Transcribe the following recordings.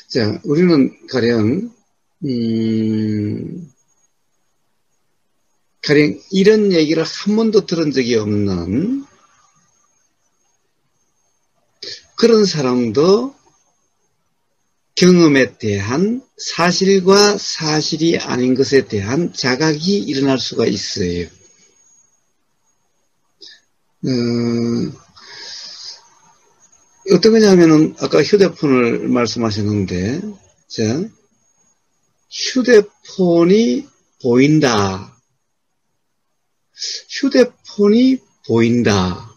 자, 우리는 가령 이런 얘기를 한 번도 들은 적이 없는 그런 사람도 경험에 대한 사실과 사실이 아닌 것에 대한 자각이 일어날 수가 있어요. 어떤 거냐면은 아까 휴대폰을 말씀하셨는데, 자, 휴대폰이 보인다. 휴대폰이 보인다.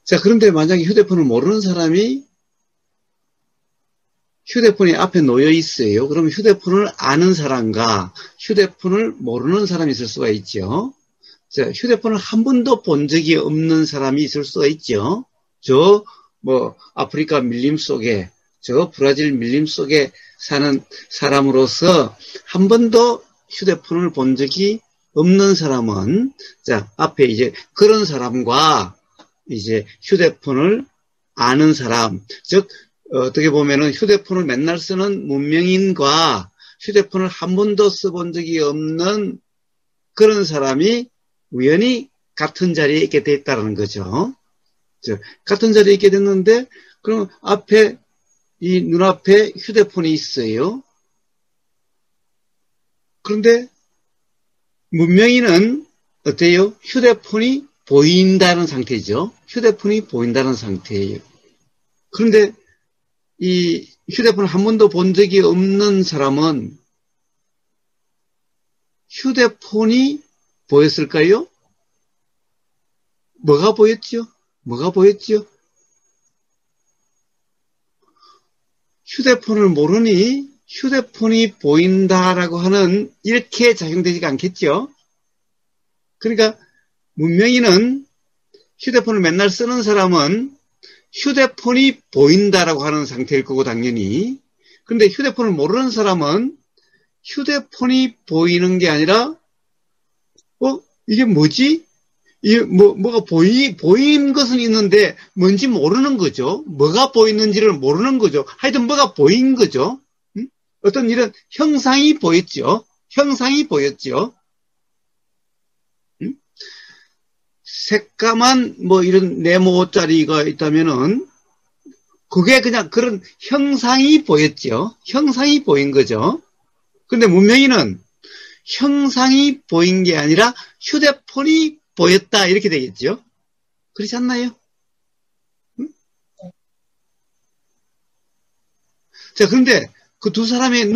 자, 그런데 만약에 휴대폰을 모르는 사람이 휴대폰이 앞에 놓여 있어요. 그럼 휴대폰을 아는 사람과 휴대폰을 모르는 사람이 있을 수가 있죠. 자, 휴대폰을 한 번도 본 적이 없는 사람이 있을 수가 있죠. 아프리카 밀림 속에, 브라질 밀림 속에 사는 사람으로서 한 번도 휴대폰을 본 적이 없는 사람은, 자, 앞에 이제 그런 사람과 이제 휴대폰을 아는 사람, 즉, 어떻게 보면은 휴대폰을 맨날 쓰는 문명인과 휴대폰을 한 번도 써본 적이 없는 그런 사람이 우연히 같은 자리에 있게 됐다는 거죠. 같은 자리에 있게 됐는데, 그럼 이 눈앞에 휴대폰이 있어요. 그런데 문명인은 어때요? 휴대폰이 보인다는 상태죠. 휴대폰이 보인다는 상태예요. 그런데 이 휴대폰을 한 번도 본 적이 없는 사람은 휴대폰이 보였을까요? 뭐가 보였죠? 뭐가 보였죠? 휴대폰을 모르니 휴대폰이 보인다라고 하는 이렇게 작용되지가 않겠죠? 그러니까 문명인은 휴대폰을 맨날 쓰는 사람은 휴대폰이 보인다라고 하는 상태일 거고 당연히. 그런데 휴대폰을 모르는 사람은 휴대폰이 보이는 게 아니라 이게 뭐지? 이게 뭐가 보이는 것은 있는데 뭔지 모르는 거죠. 뭐가 보이는지를 모르는 거죠. 하여튼 뭐가 보인 거죠. 어떤 이런 형상이 보였죠. 형상이 보였죠. 새까만 이런 네모짜리가 있다면은 그게 그냥 그런 형상이 보였죠. 형상이 보인 거죠. 근데 문명인은 형상이 보인 게 아니라 휴대폰이 보였다 이렇게 되겠죠. 그렇지 않나요? 자, 그런데 그 두 사람의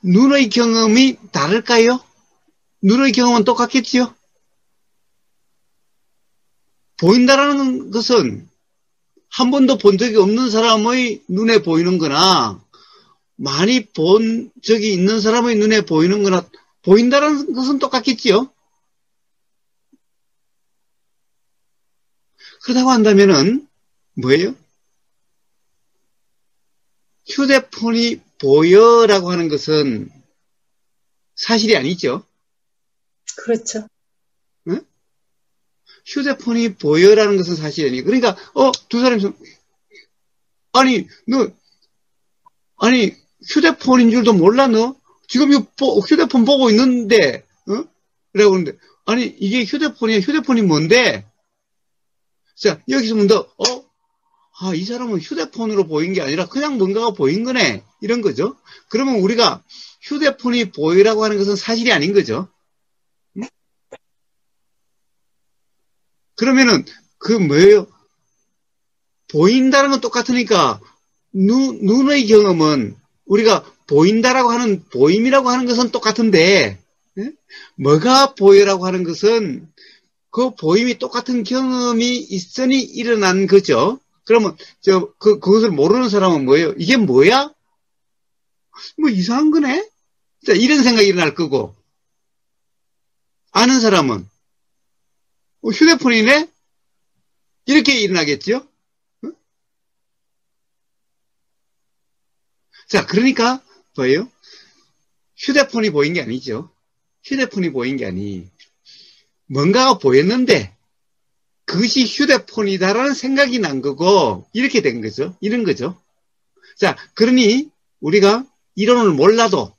눈의 경험이 다를까요? 눈의 경험은 똑같겠지요? 보인다라는 것은 한 번도 본 적이 없는 사람의 눈에 보이는 거나 많이 본 적이 있는 사람의 눈에 보이는 거나 보인다라는 것은 똑같겠지요? 그렇다고 한다면은 뭐예요? 휴대폰이 보여라고 하는 것은 사실이 아니죠. 그렇죠. 응? 휴대폰이 보여라는 것은 사실이 아니에요. 그러니까 두 사람이 아니 휴대폰인 줄도 몰라 너? 지금 이거 휴대폰 보고 있는데 그러고 그러는데 아니 이게 휴대폰이야. 휴대폰이 뭔데? 자 여기서 문도 이 사람은 휴대폰으로 보인 게 아니라 그냥 뭔가가 보인 거네. 이런 거죠. 그러면 우리가 휴대폰이 보이라고 하는 것은 사실이 아닌 거죠. 그러면은 뭐예요? 보인다는 건 똑같으니까 눈의 경험은 우리가 보인다라고 하는 보임이라고 하는 것은 똑같은데 뭐가 보여라고 하는 것은 그 보임이 똑같은 경험이 있으니 일어난 거죠. 그러면 그것을 모르는 사람은 뭐예요? 이게 뭐야? 뭐 이상한 거네? 자, 이런 생각이 일어날 거고 아는 사람은 휴대폰이네? 이렇게 일어나겠죠? 자, 그러니까 뭐예요? 휴대폰이 보인 게 아니죠. 휴대폰이 보인 게 아니. 뭔가가 보였는데 그것이 휴대폰이다라는 생각이 난 거고, 이렇게 된 거죠. 이런 거죠. 자, 그러니 우리가 이론을 몰라도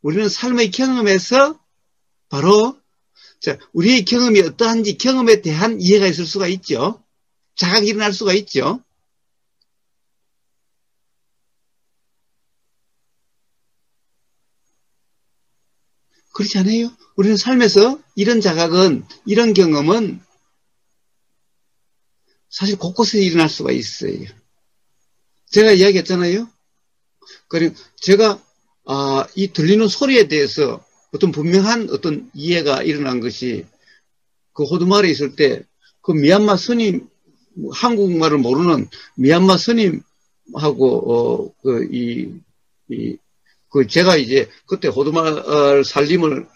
우리는 삶의 경험에서 바로 자, 우리의 경험이 어떠한지 경험에 대한 이해가 있을 수가 있죠. 자각이 일어날 수가 있죠. 그렇지 않아요? 우리는 삶에서 이런 자각은, 이런 경험은 사실 곳곳에 일어날 수가 있어요. 제가 이야기했잖아요. 그리고 제가 이 들리는 소리에 대해서 어떤 분명한 어떤 이해가 일어난 것이 그 호두마을에 있을 때 그 미얀마 스님, 한국말을 모르는 미얀마 스님하고 제가 이제 그때 호두마을 살림을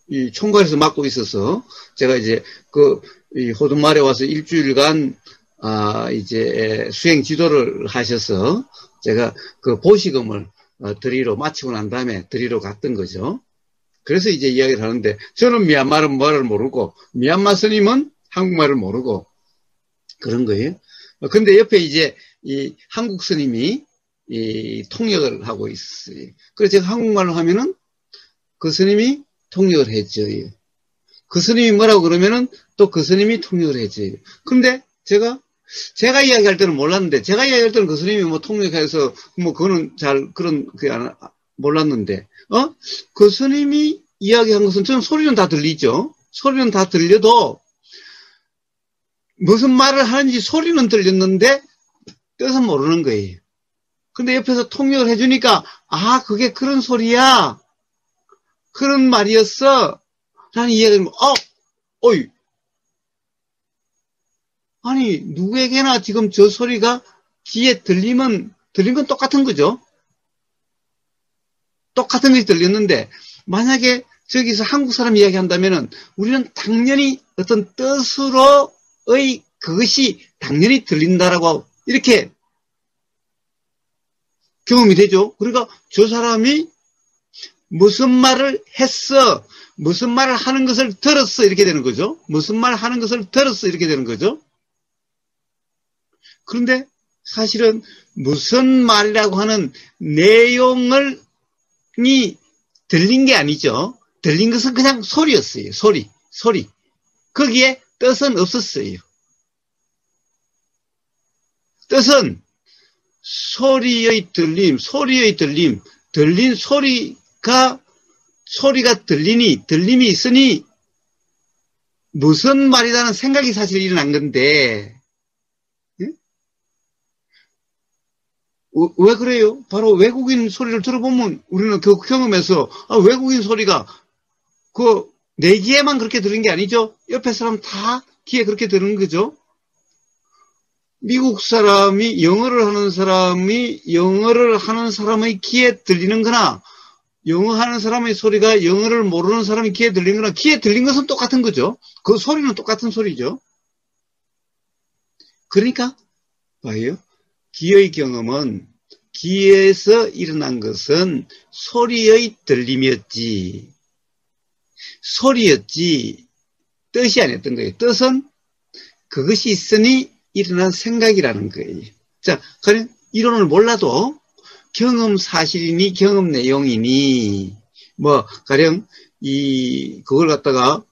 이 총괄에서 맡고 있어서 제가 이제 이 호두마을에 와서 일주일간 이제 수행 지도를 하셔서 제가 그 보시금을 드리러 마치고 난 다음에 드리러 갔던 거죠. 그래서 이제 이야기를 하는데 저는 미얀마를 말을 모르고 미얀마 스님은 한국말을 모르고 그런 거예요. 근데 옆에 이제 이 한국 스님이 이 통역을 하고 있어요. 그래서 제가 한국말로 하면은 그 스님이 통역을 해줘요. 그 스님이 뭐라고 그러면은 또 그 스님이 통역을 해줘요. 근데 제가 이야기할 때는 몰랐는데, 제가 이야기할 때는 그 스님이 뭐 통역해서, 뭐, 그거는 몰랐는데, 그 스님이 이야기한 것은 저는 소리는 다 들리죠? 소리는 다 들려도, 무슨 말을 하는지 소리는 들렸는데, 뜻은 모르는 거예요. 근데 옆에서 통역을 해주니까, 그게 그런 소리야. 그런 말이었어. 라는 이야기를, 어이. 아니, 누구에게나 지금 저 소리가 귀에 들린 건 똑같은 거죠. 똑같은 것이 들렸는데, 만약에 저기서 한국 사람 이야기한다면은, 우리는 당연히 어떤 뜻으로의 그것이 당연히 들린다라고, 이렇게 경험이 되죠. 그러니까 저 사람이 무슨 말을 했어, 무슨 말을 하는 것을 들었어, 이렇게 되는 거죠. 무슨 말을 하는 것을 들었어, 이렇게 되는 거죠. 그런데 사실은 무슨 말이라고 하는 내용이 들린 게 아니죠. 들린 것은 그냥 소리였어요. 소리. 거기에 뜻은 없었어요. 뜻은 소리의 들림, 들린 소리가 들림이 있으니 무슨 말이라는 생각이 사실 일어난 건데, 왜 그래요? 바로 외국인 소리를 들어보면 우리는 그 경험에서 외국인 소리가 내 귀에만 그렇게 들은 게 아니죠. 옆에 사람 다 귀에 그렇게 들은 거죠. 미국 사람이 영어를 하는 사람의 귀에 들리는 거나 영어 하는 사람의 소리가 영어를 모르는 사람의 귀에 들리는 거나 귀에 들린 것은 똑같은 거죠. 그 소리는 똑같은 소리죠. 그러니까 봐요. 귀의 경험은 귀에서 일어난 것은 소리의 들림이었지. 뜻이 아니었던 거예요. 뜻은 그것이 있으니 일어난 생각이라는 거예요. 자, 그럼 이론을 몰라도 경험 사실이니 경험 내용이니 가령 그걸 갖다가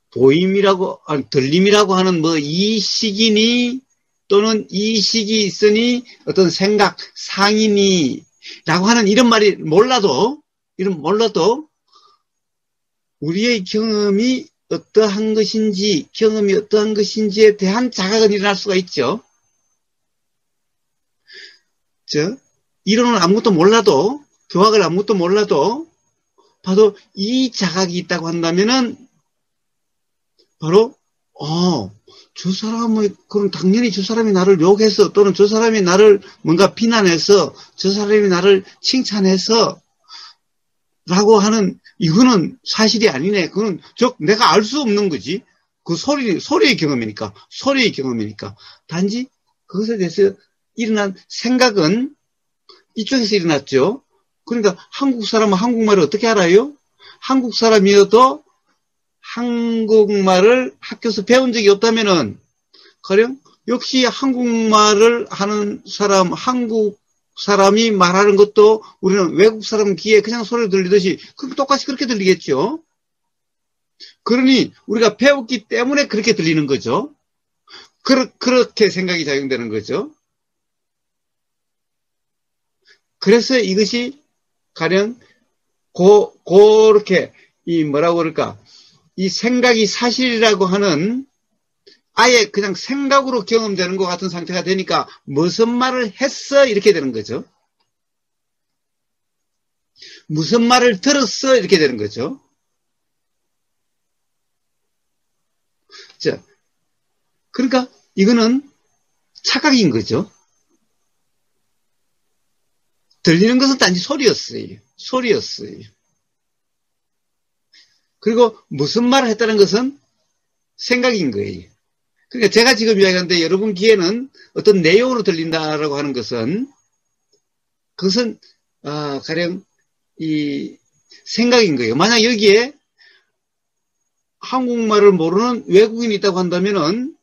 보임이라고 들림이라고 하는 이식이니 또는 이식이 있으니 어떤 생각 상이니 라고 하는 이런 말이 몰라도 우리의 경험이 어떠한 것인지에 대한 자각은 일어날 수가 있죠. 이론은 아무것도 몰라도, 교학을 아무것도 몰라도, 봐도 이 자각이 있다고 한다면은, 바로, 저 사람의, 그럼 당연히 저 사람이 나를 욕해서, 또는 저 사람이 나를 뭔가 비난해서, 저 사람이 나를 칭찬해서, 라고 하는, 이거는 사실이 아니네. 그건 내가 알 수 없는 거지. 그 소리의 경험이니까. 단지 그것에 대해서 일어난 생각은 이쪽에서 일어났죠. 그러니까 한국 사람은 한국말을 어떻게 알아요? 한국 사람이어도 한국말을 학교에서 배운 적이 없다면은, 가령, 역시 한국말을 하는 사람, 한국 사람이 말하는 것도 우리는 외국 사람 귀에 그냥 소리를 들리듯이 똑같이 그렇게 들리겠죠. 그러니 우리가 배웠기 때문에 그렇게 들리는 거죠. 그렇게 생각이 작용되는 거죠. 그래서 이것이 가령 그렇게 이 뭐라고 그럴까, 이 생각이 사실이라고 하는 아예 그냥 생각으로 경험되는 것 같은 상태가 되니까 무슨 말을 했어 이렇게 되는 거죠. 무슨 말을 들었어 이렇게 되는 거죠. 자, 그러니까 이거는 착각인 거죠. 들리는 것은 단지 소리였어요. 소리였어요. 그리고 무슨 말을 했다는 것은 생각인 거예요. 그러니까 제가 지금 이야기하는데 여러분 귀에는 어떤 내용으로 들린다라고 하는 것은 그것은 가령 이 생각인 거예요. 만약 여기에 한국말을 모르는 외국인이 있다고 한다면은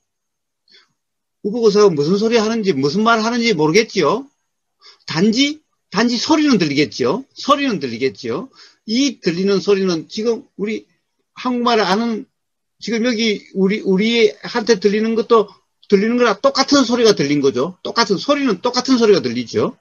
우보고사가 무슨 소리 하는지 무슨 말을 하는지 모르겠지요. 단지 소리는 들리겠죠. 소리는 들리겠죠. 이 들리는 소리는 지금 우리 한국말을 아는 지금 여기 우리한테 들리는 것도 들리는 거랑 똑같은 소리가 들린 거죠. 똑같은 소리가 들리죠.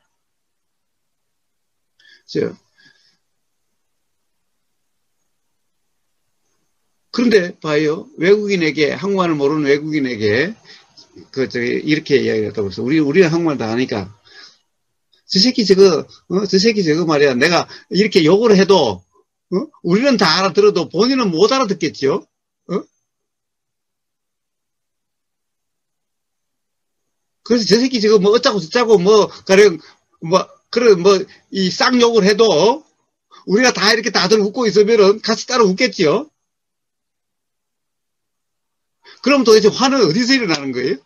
그런데 봐요. 외국인에게 한국말을 모르는 외국인에게 이렇게 이야기했다고 해서 우리는 한국말 다 하니까 저 새끼 저거 말이야. 내가 이렇게 욕을 해도 우리는 다 알아들어도 본인은 못 알아듣겠죠. 그래서 저 새끼 저거 뭐 어쩌고 저쩌고 가령 이 쌍욕을 해도 우리가 다 이렇게 다들 웃고 있으면은 같이 따라 웃겠지요. 그럼 도대체 화는 어디서 일어나는 거예요?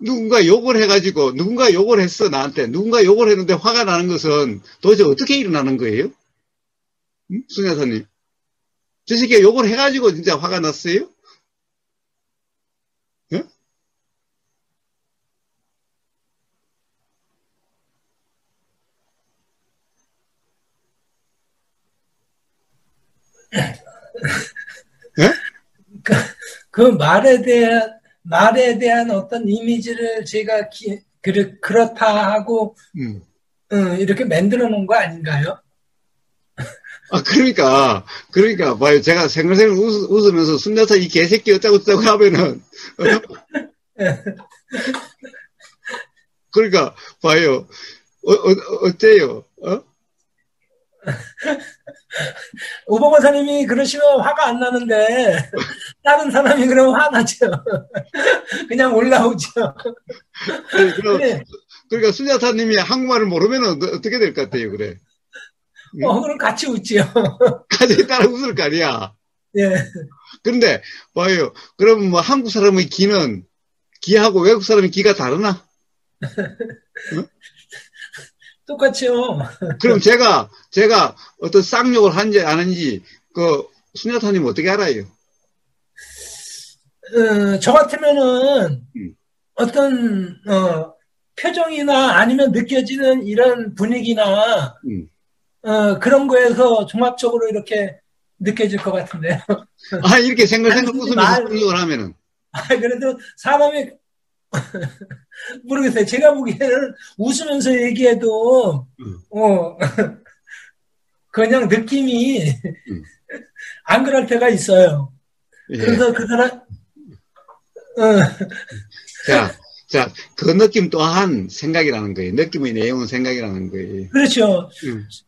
누군가 욕을 해가지고, 누군가 욕을 했어, 나한테. 누군가 욕을 했는데 화가 나는 것은 도대체 어떻게 일어나는 거예요? 송 여사님. 저 새끼가 욕을 해가지고 진짜 화가 났어요? 예? 예? 그 말에 대한 어떤 이미지를 제가 그렇다 하고 이렇게 만들어 놓은 거 아닌가요? 그러니까 봐요. 제가 생글생글 웃으면서 순자사 이 개새끼 어쩌고 저쩌고 하면은 그러니까 봐요. 어때요? 오보고사님이 그러시면 화가 안 나는데 다른 사람이 그러면 화나죠. 그냥 올라오죠. 그러니까 순자사님이 한국말을 모르면 어떻게 될 것 같아요, 그래? 그럼 같이 웃지요. 같이 따라 웃을 거 아니야. 예. 그런데 봐요. 그럼 뭐 한국 사람의 귀하고 외국 사람의 귀가 다르나? 응? 똑같죠. 그럼 제가 어떤 쌍욕을 한지 안 한지 순자사님 어떻게 알아요? 저 같으면은 어떤 표정이나 아니면 느껴지는 이런 분위기나 그런 거에서 종합적으로 이렇게 느껴질 것 같은데요. 이렇게 생글생글 웃으면서 쌍욕을 하면은. 그래도 사람이 모르겠어요. 제가 보기에는 웃으면서 얘기해도 그냥 느낌이 안 그럴 때가 있어요. 예. 그래서 그 사람 자, 그 느낌 또한 생각이라는 거예요. 느낌의 내용은 생각이라는 거예요. 그렇죠.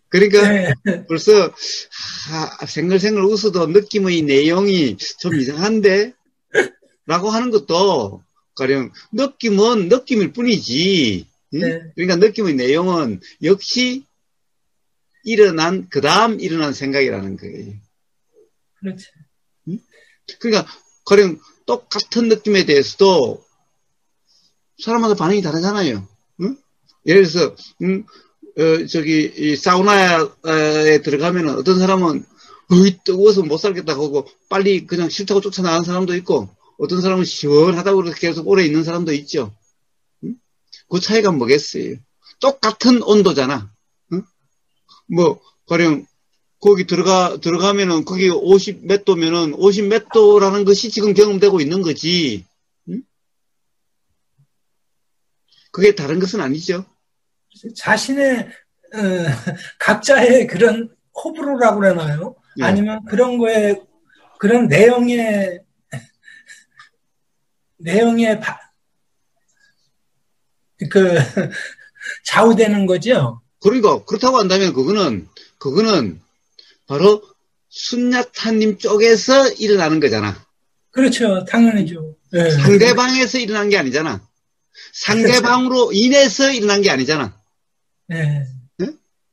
그러니까 네. 벌써 생글생글 웃어도 느낌의 내용이 좀 이상한데 라고 하는 것도 가령 느낌은 느낌일 뿐이지. 네. 그러니까 느낌의 내용은 역시 그 다음 일어난 생각이라는 거예요. 그렇죠. 그러니까 가령 똑같은 느낌에 대해서도 사람마다 반응이 다르잖아요. 예를 들어서 이 사우나에 들어가면은 어떤 사람은 뜨거워서 못 살겠다 하고 빨리 그냥 싫다고 쫓아나가는 사람도 있고 어떤 사람은 시원하다고 그래서 계속 오래 있는 사람도 있죠. 응? 그 차이가 뭐겠어요? 똑같은 온도잖아. 응? 뭐 가령 거기 들어가면은 거기 50 몇 도면은 50 몇 도라는 것이 지금 경험되고 있는 거지. 응? 그게 다른 것은 아니죠. 자신의 각자의 그런 호불호라고 그러나요? 예. 아니면 그런 거에 그런 내용에 그 좌우되는 거죠. 그러니까 그렇다고 한다면 그거는 바로 순야타님 쪽에서 일어나는 거잖아. 그렇죠, 당연히죠. 네. 상대방에서 일어난 게 아니잖아. 상대방으로 인해서 일어난 게 아니잖아. 네. 네?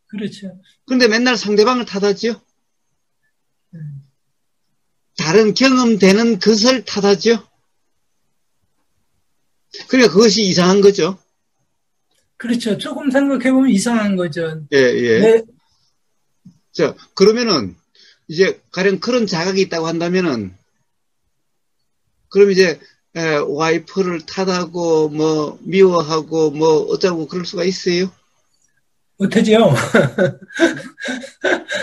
그렇죠. 그런데 맨날 상대방을 탓하지요. 다른 경험되는 것을 탓하지요. 그러니까 그것이 이상한 거죠. 그렇죠. 조금 생각해보면 이상한 거죠. 예, 예. 네. 자, 그러면은, 이제, 가령 그런 자각이 있다고 한다면은, 그럼 이제, 와이프를 탓하고, 뭐, 미워하고, 뭐, 어쩌고 그럴 수가 있어요? 못하죠.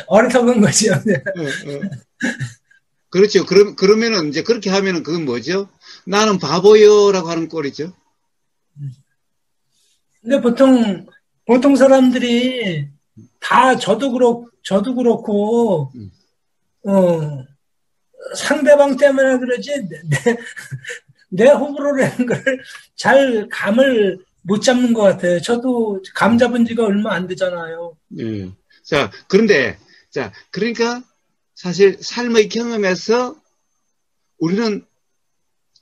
어리석은 거죠. 그렇죠. 그러면은, 이제 그렇게 하면은 그건 뭐죠? 나는 바보요라고 하는 꼴이죠. 근데 보통 사람들이 다 저도 그렇고, 상대방 때문에 그러지, 내 호불호라는 걸 잘 감을 못 잡는 것 같아요. 저도 감 잡은 지가 얼마 안 되잖아요. 자, 그러니까 사실 삶의 경험에서 우리는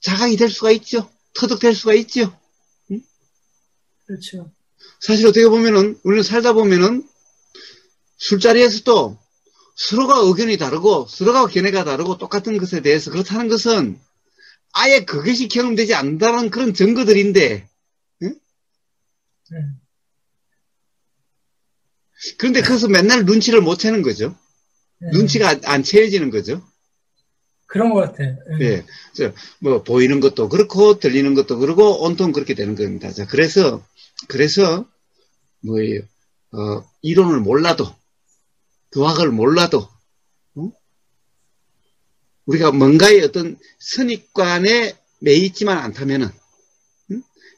자각이 될 수가 있죠. 터득될 수가 있죠. 응? 그렇죠. 사실 어떻게 보면은, 우리는 살다 보면은, 술자리에서도 서로가 의견이 다르고, 서로가 견해가 다르고, 똑같은 것에 대해서 그렇다는 것은 아예 그것이 경험되지 않는다는 그런 증거들인데, 응? 그런데 그것은 맨날 눈치를 못 채는 거죠. 눈치가 안 채워지는 거죠. 그런 것 같아요. 예. 뭐, 보이는 것도 그렇고, 들리는 것도 그렇고, 온통 그렇게 되는 겁니다. 자, 그래서, 뭐예요, 이론을 몰라도, 교학을 몰라도, 우리가 뭔가의 어떤 선입관에 매이지만 않다면은,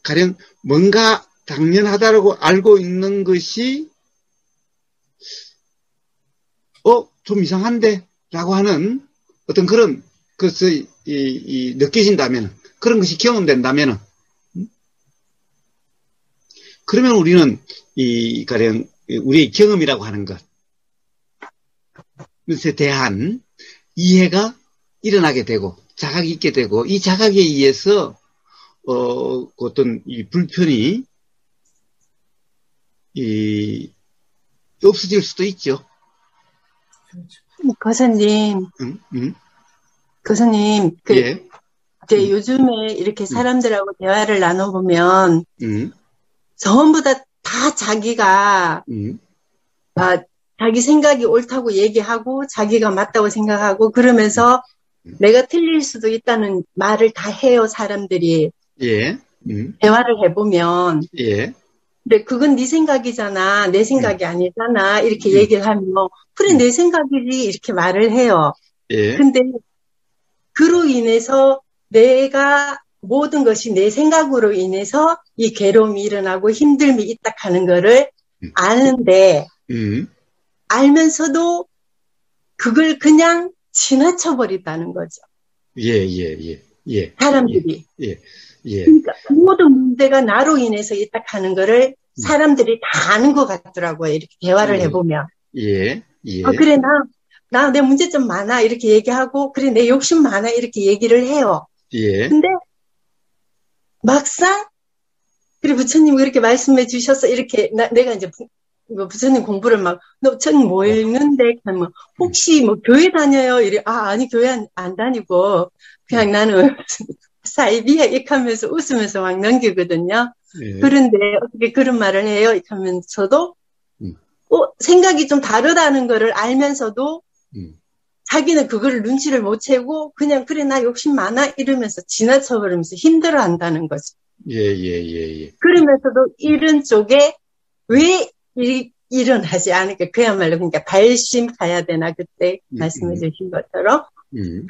가령 뭔가 당연하다라고 알고 있는 것이, 좀 이상한데? 라고 하는 어떤 그런 것이 느껴진다면, 그런 것이 경험된다면, 그러면 우리는 가령 우리의 경험이라고 하는 것에 대한 이해가 일어나게 되고, 자각이 있게 되고, 이 자각에 의해서 어떤 이 불편이 없어질 수도 있죠. 교수님, 교수님, 예. 이제 요즘에 이렇게 사람들하고 대화를 나눠보면, 전부 다 자기가, 자기 생각이 옳다고 얘기하고, 자기가 맞다고 생각하고, 그러면서 내가 틀릴 수도 있다는 말을 다 해요, 사람들이. 예. 대화를 해보면. 예. 근데 그건 네 생각이잖아. 내 생각이 아니잖아. 이렇게 얘기를 하면, 그래, 내 생각이지. 이렇게 말을 해요. 예. 근데 그로 인해서 내가 모든 것이 내 생각으로 인해서 이 괴로움이 일어나고 힘듦이 있다 하는 거를 아는데, 알면서도 그걸 그냥 지나쳐버린다는 거죠. 예. 사람들이. 예. 그러니까 그 모든 문제가 나로 인해서 있다 하는 거를 사람들이 다 아는 것 같더라고요. 이렇게 대화를 해보면. 예. 그래, 나 내 문제점 많아. 이렇게 얘기하고, 그래, 내 욕심 많아. 이렇게 얘기를 해요. 예. 근데 막상, 그래, 부처님 그렇게 말씀해 주셔서 이렇게, 내가 이제 부처님 공부를 너 전 뭐 읽는데, 뭐, 혹시 뭐 교회 다녀요? 이래, 아니, 교회 안 다니고, 그냥 나는 사이비야, 이렇게 하면서 웃으면서 막 넘기거든요. 예. 그런데 어떻게 그런 말을 해요? 이렇게 하면서도, 생각이 좀 다르다는 거를 알면서도, 자기는 그거를 눈치를 못 채고 그냥 그래 나 욕심 많아 이러면서 지나쳐버리면서 힘들어한다는 거죠. 예. 그러면서도 이런 쪽에 왜 일은 하지 않을까? 그야말로 그러니까 발심가야 되나 그때 말씀해 주신 것처럼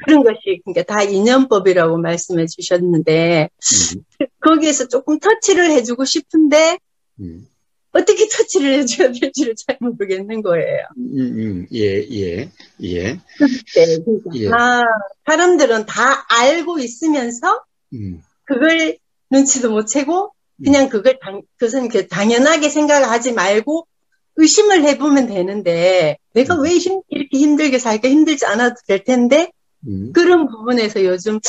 그런 것이 그러니까 다 인연법이라고 말씀해 주셨는데 거기에서 조금 터치를 해주고 싶은데 어떻게 터치를 해줘야 될지를 잘 모르겠는 거예요. 예. 네, 그러니까 예. 사람들은 다 알고 있으면서 그걸 눈치도 못 채고 그냥 그것은 당연하게 생각하지 말고 의심을 해보면 되는데 내가 왜 이렇게 힘들게 살까 힘들지 않아도 될 텐데 그런 부분에서 요즘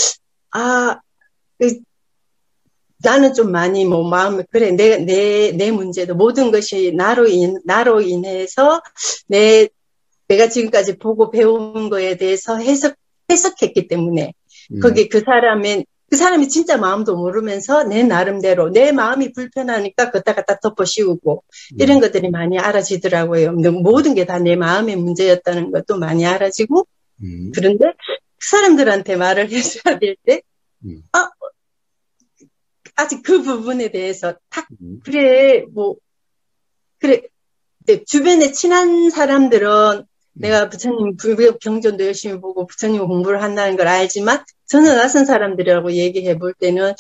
나는 좀 많이 마음에 그래 내 문제도 모든 것이 나로 인해서 내가 지금까지 보고 배운 거에 대해서 해석했기 때문에 거기 그 사람이 진짜 마음도 모르면서 내 나름대로 내 마음이 불편하니까 걷다 갖다 덮어 씌우고 이런 것들이 많이 알아지더라고요. 모든 게 다 내 마음의 문제였다는 것도 많이 알아지고 그런데 그 사람들한테 말을 해줘야 될 때 아직 그 부분에 대해서 그래 주변에 친한 사람들은 내가 부처님 경전도 열심히 보고 부처님 공부를 한다는 걸 알지만 저는 낯선 사람들이라고 얘기해 볼 때는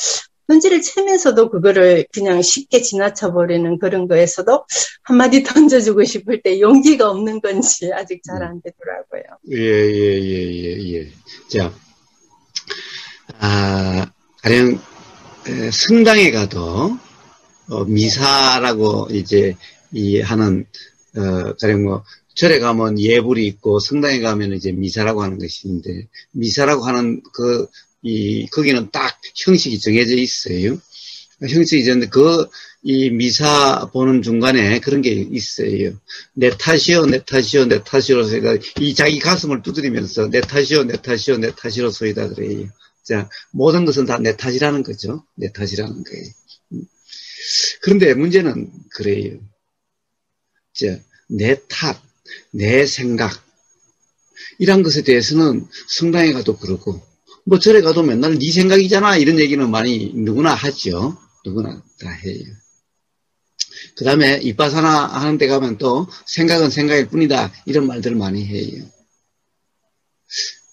눈치를 채면서도 그거를 그냥 쉽게 지나쳐버리는 그런 거에서도 한마디 던져주고 싶을 때 용기가 없는 건지 아직 잘 안 되더라고요. 예. 자, 가령 성당에 가도 미사라고 이제 하는 가령 절에 가면 예불이 있고 성당에 가면 이제 미사라고 하는 것인데 미사라고 하는 거기는 딱 형식이 정해져 있어요. 형식이 정해졌는데 이 미사 보는 중간에 그런 게 있어요. 내 탓이요 소이다. 이 자기 가슴을 두드리면서 내 탓이요 소이다 그래요. 자, 모든 것은 다 내 탓이라는 거죠. 내 탓이라는 거예요. 그런데 문제는 그래요. 자, 내 탓, 내 생각, 이런 것에 대해서는 성당에 가도 그러고, 절에 가도 맨날 네 생각이잖아, 이런 얘기는 많이 누구나 하죠. 누구나 다 해요. 그 다음에 이빠사나 하는 데 가면 또 생각은 생각일 뿐이다, 이런 말들을 많이 해요.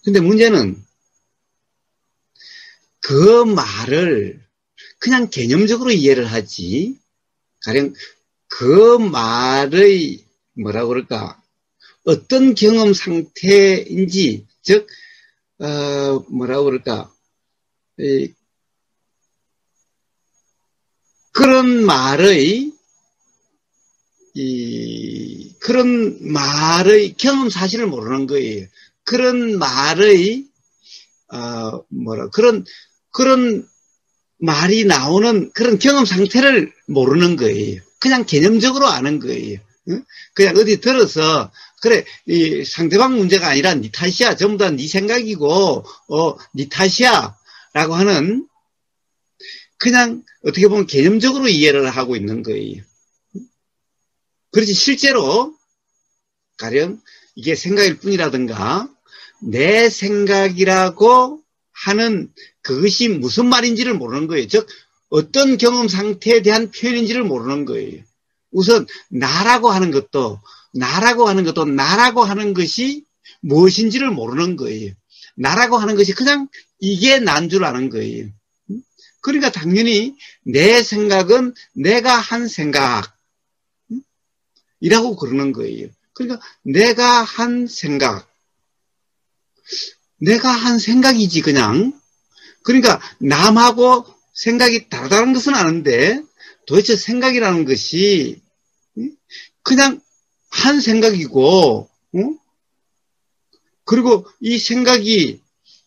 근데 문제는 그 말을 그냥 개념적으로 이해를 하지, 가령 그 말의 뭐라 그럴까, 어떤 경험 상태인지, 즉, 뭐라 그럴까, 그런 말의 경험 사실을 모르는 거예요. 그런 말의, 그런 말이 나오는 그런 경험 상태를 모르는 거예요. 그냥 개념적으로 아는 거예요. 그냥 어디 들어서 그래 이 상대방 문제가 아니라 네 탓이야, 전부 다 네 생각이고 네 탓이야 라고 하는, 그냥 어떻게 보면 개념적으로 이해를 하고 있는 거예요. 그렇지 실제로 가령 이게 생각일 뿐이라든가 내 생각이라고 하는 그것이 무슨 말인지를 모르는 거예요. 즉 어떤 경험 상태에 대한 표현인지를 모르는 거예요. 우선 나라고 하는 것도 나라고 하는 것이 무엇인지를 모르는 거예요. 나라고 하는 것이 그냥 이게 난 줄 아는 거예요. 그러니까 당연히 내 생각은 내가 한 생각 이라고 그러는 거예요. 그러니까 내가 한 생각이지 그냥. 그러니까 남하고 생각이 다르다는 것은 아는데 도대체 생각이라는 것이 그냥 한 생각이고, 그리고 이 생각이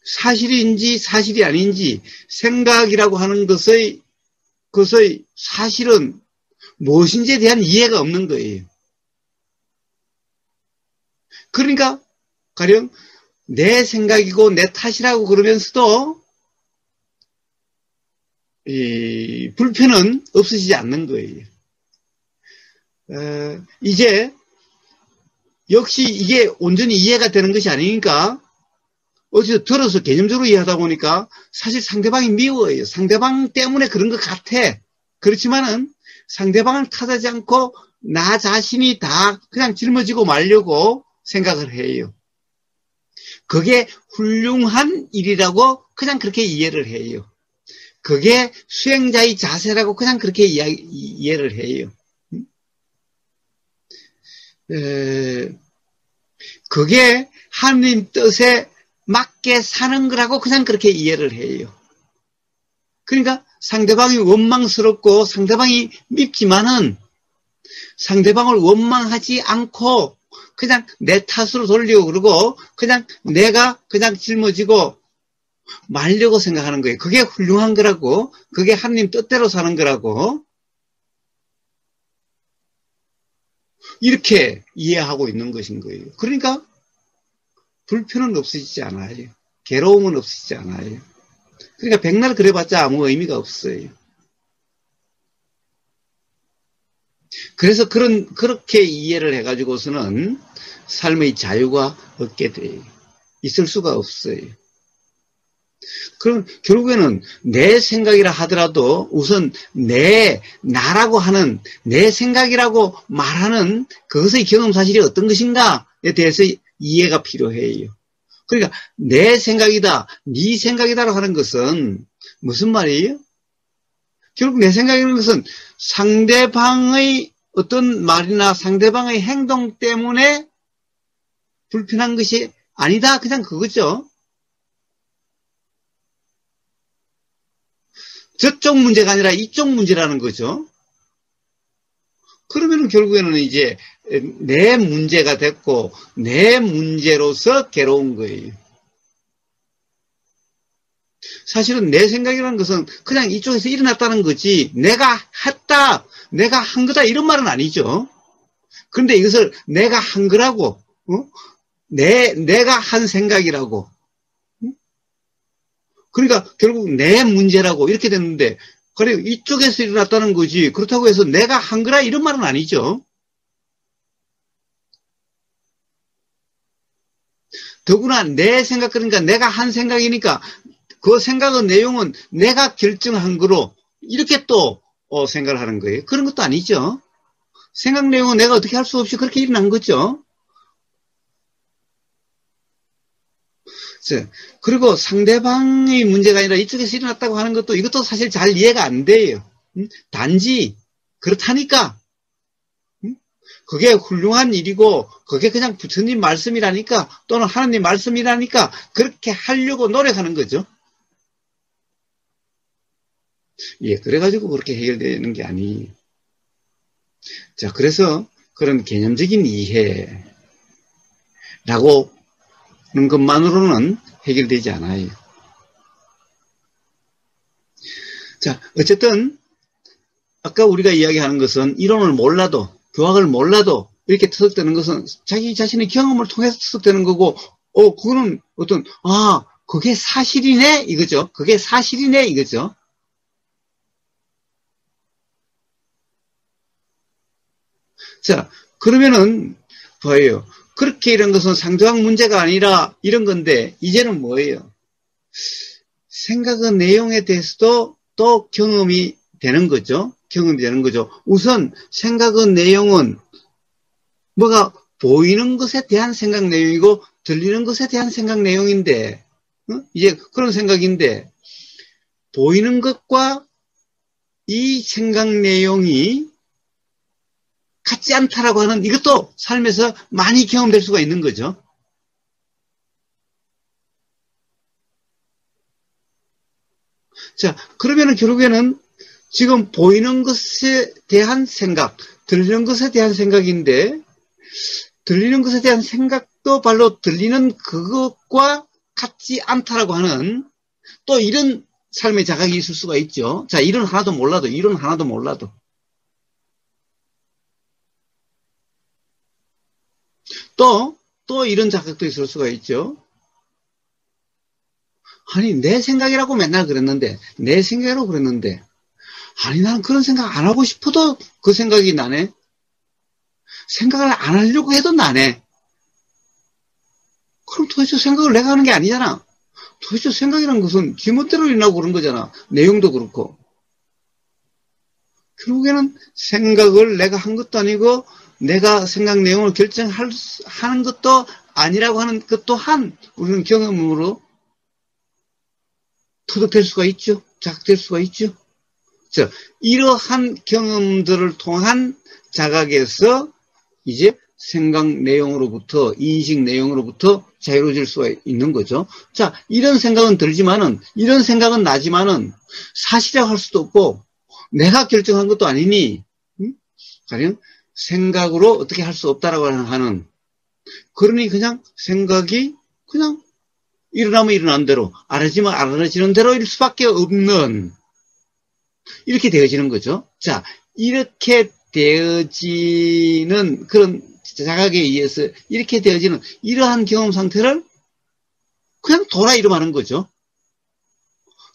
사실인지 사실이 아닌지, 생각이라고 하는 것의 사실은 무엇인지에 대한 이해가 없는 거예요. 그러니까 가령 내 생각이고 내 탓이라고 그러면서도 이 불편은 없어지지 않는 거예요. 이제 역시 이게 온전히 이해가 되는 것이 아니니까 어디서 들어서 개념적으로 이해하다 보니까 사실 상대방이 미워요. 상대방 때문에 그런 것 같아. 그렇지만은 상대방을 탓하지 않고 나 자신이 다 그냥 짊어지고 말려고 생각을 해요. 그게 훌륭한 일이라고 그냥 그렇게 이해를 해요. 그게 수행자의 자세라고 그냥 그렇게 이해를 해요. 그게 하나님 뜻에 맞게 사는 거라고 그냥 그렇게 이해를 해요. 그러니까 상대방이 원망스럽고 상대방이 밉지만은 상대방을 원망하지 않고 그냥 내 탓으로 돌리고 그러고 그냥 내가 그냥 짊어지고 말려고 생각하는 거예요. 그게 훌륭한 거라고, 그게 하나님 뜻대로 사는 거라고 이렇게 이해하고 있는 것인 거예요. 그러니까 불편은 없어지지 않아요. 괴로움은 없어지지 않아요. 그러니까 백날 그래봤자 아무 의미가 없어요. 그래서 그렇게 이해를 해가지고서는 삶의 자유가 얻게 돼요. 있을 수가 없어요. 그럼 결국에는 내 생각이라 하더라도 우선 나라고 하는 내 생각이라고 말하는 그것의 경험 사실이 어떤 것인가에 대해서 이해가 필요해요. 그러니까 내 생각이다, 네 생각이다라고 하는 것은 무슨 말이에요? 결국 내 생각이라는 것은 상대방의 어떤 말이나 상대방의 행동 때문에 불편한 것이 아니다. 그냥 그거죠. 저쪽 문제가 아니라 이쪽 문제라는 거죠. 그러면은 결국에는 이제 내 문제가 됐고 내 문제로서 괴로운 거예요. 사실은 내 생각이라는 것은 그냥 이쪽에서 일어났다는 거지 내가 했다, 내가 한 거다 이런 말은 아니죠. 그런데 이것을 내가 한 거라고, 내가 한 생각이라고, 그러니까 결국 내 문제라고 이렇게 됐는데 그래 이쪽에서 일어났다는 거지 그렇다고 해서 내가 한 거라 이런 말은 아니죠. 더구나 내 생각, 그러니까 내가 한 생각이니까 그 생각의 내용은 내가 결정한 거로 이렇게 또 생각을 하는 거예요. 그런 것도 아니죠. 생각 내용은 내가 어떻게 할 수 없이 그렇게 일어난 거죠. 그리고 상대방의 문제가 아니라 이쪽에서 일어났다고 하는 것도 이것도 사실 잘 이해가 안 돼요. 단지 그렇다니까 그게 훌륭한 일이고 그게 그냥 부처님 말씀이라니까 또는 하나님 말씀이라니까 그렇게 하려고 노력하는 거죠. 예, 그래가지고 그렇게 해결되는 게 아니에요. 자, 그래서 그런 개념적인 이해라고 하는 것만으로는 해결되지 않아요. 자, 어쨌든 아까 우리가 이야기하는 것은 이론을 몰라도 교학을 몰라도 이렇게 터득되는 것은 자기 자신의 경험을 통해서 터득되는 거고, 그거는 어떤 그게 사실이네 이거죠. 그게 사실이네 이거죠. 자, 그러면은 뭐예요? 그렇게 이런 것은 상대방 문제가 아니라 이런 건데 이제는 뭐예요? 생각의 내용에 대해서도 또 경험이 되는 거죠. 경험이 되는 거죠. 우선 생각의 내용은 뭐가 보이는 것에 대한 생각 내용이고 들리는 것에 대한 생각 내용인데 이제 그런 생각인데 보이는 것과 이 생각 내용이 같지 않다라고 하는 이것도 삶에서 많이 경험될 수가 있는 거죠. 자, 그러면은 결국에는 지금 보이는 것에 대한 생각, 들리는 것에 대한 생각인데 들리는 것에 대한 생각도 발로 들리는 그것과 같지 않다라고 하는 또 이런 삶의 자각이 있을 수가 있죠. 자, 이론 하나도 몰라도 또 이런 자각도 있을 수가 있죠. 아니, 내 생각이라고 맨날 그랬는데, 아니, 나는 그런 생각 안 하고 싶어도 그 생각이 나네. 생각을 안 하려고 해도 나네. 그럼 도대체 생각을 내가 하는 게 아니잖아. 도대체 생각이란 것은 지멋대로 일어나고 그런 거잖아. 내용도 그렇고. 결국에는 생각을 내가 한 것도 아니고 내가 생각 내용을 하는 것도 아니라고 하는 것 또한 우리는 경험으로 터득될 수가 있죠. 자각될 수가 있죠. 자, 이러한 경험들을 통한 자각에서 이제 생각 내용으로부터 인식 내용으로부터 자유로워질 수가 있는 거죠. 자, 이런 생각은 들지만은 이런 생각은 나지만은 사실이라고 할 수도 없고 내가 결정한 것도 아니니 가령 생각으로 어떻게 할 수 없다라고 하는 그러니 그냥 생각이 그냥 일어나면 일어난 대로 알아지면 알아지는 대로일 수밖에 없는 이렇게 되어지는 거죠. 자, 이렇게 되어지는 그런 자각에 의해서 이렇게 되어지는 이러한 경험 상태를 그냥 도라 이름하는 거죠.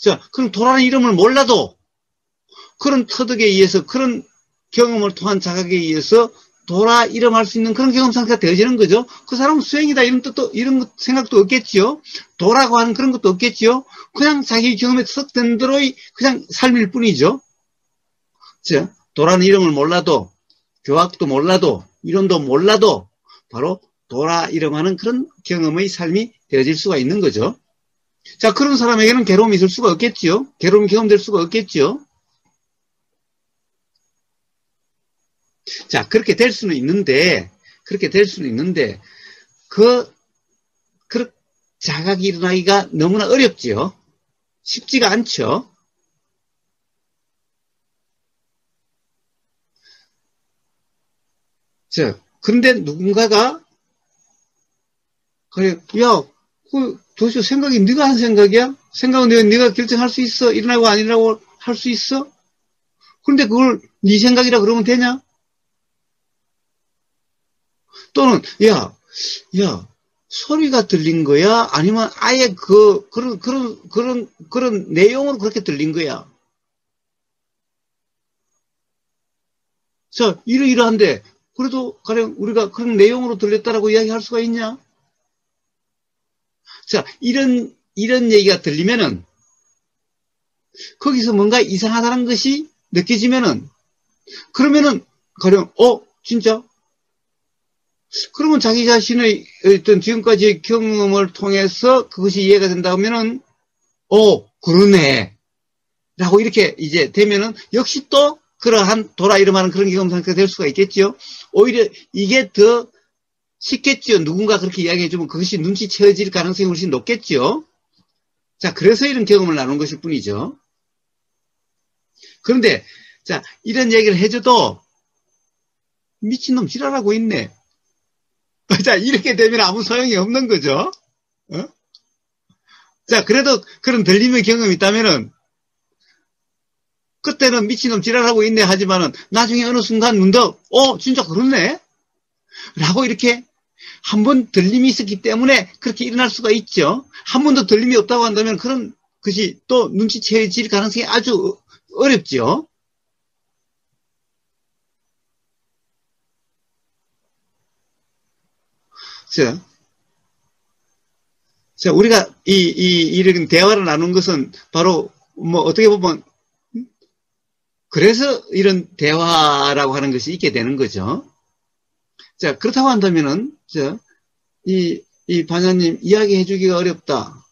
자, 그럼 도라는 이름을 몰라도 그런 터득에 의해서 그런 경험을 통한 자각에 의해서 도라 이름할 수 있는 그런 경험 상태가 되어지는 거죠. 그 사람은 수행이다 이런 뜻도 이런 생각도 없겠지요. 도라고 하는 그런 것도 없겠지요. 그냥 자기 경험에 섞된 대로의 그냥 삶일 뿐이죠. 자, 도라는 이름을 몰라도 교학도 몰라도 이론도 몰라도 바로 도라 이름하는 그런 경험의 삶이 되어질 수가 있는 거죠. 자, 그런 사람에게는 괴로움이 있을 수가 없겠지요. 괴로움이 경험될 수가 없겠지요. 자, 그렇게 될 수는 있는데, 그 자각이 일어나기가 너무나 어렵지요. 쉽지가 않죠. 자, 그런데 누군가가, 그래, 야, 도대체 생각이 네가 한 생각이야? 생각은 네가 결정할 수 있어? 일어나고 아니라고 할 수 있어? 그런데 그걸 네 생각이라 그러면 되냐? 또는 야 소리가 들린 거야? 아니면 아예 그런 내용으로 그렇게 들린 거야? 자, 이러한데 그래도 가령 우리가 그런 내용으로 들렸다라고 이야기할 수가 있냐? 자, 이런 얘기가 들리면은 거기서 뭔가 이상하다는 것이 느껴지면은 그러면은 가령 진짜? 그러면 자기 자신의 어떤 지금까지의 경험을 통해서 그것이 이해가 된다 하면은 그러네 라고 이렇게 이제 되면은 역시 또 그러한 도라 이름하는 그런 경험 상태가 될 수가 있겠죠. 오히려 이게 더 쉽겠죠. 누군가 그렇게 이야기해주면 그것이 눈치채어질 가능성이 훨씬 높겠죠. 자, 그래서 이런 경험을 나눈 것일 뿐이죠. 그런데 자, 이런 얘기를 해줘도 미친놈 지랄하고 있네. 자, 이렇게 되면 아무 소용이 없는 거죠. 자, 그래도 그런 들림의 경험이 있다면은, 그때는 미친놈 지랄하고 있네 하지만은, 나중에 어느 순간 문득, 진짜 그렇네? 라고 이렇게 한 번 들림이 있었기 때문에 그렇게 일어날 수가 있죠. 한 번도 들림이 없다고 한다면 그런 것이 또 눈치채질 가능성이 아주 어렵죠. 자, 우리가 이런 대화를 나눈 것은 바로 뭐 어떻게 보면 그래서 이런 대화라고 하는 것이 있게 되는 거죠. 자, 그렇다고 한다면은 이 반야님 이야기해 주기가 어렵다.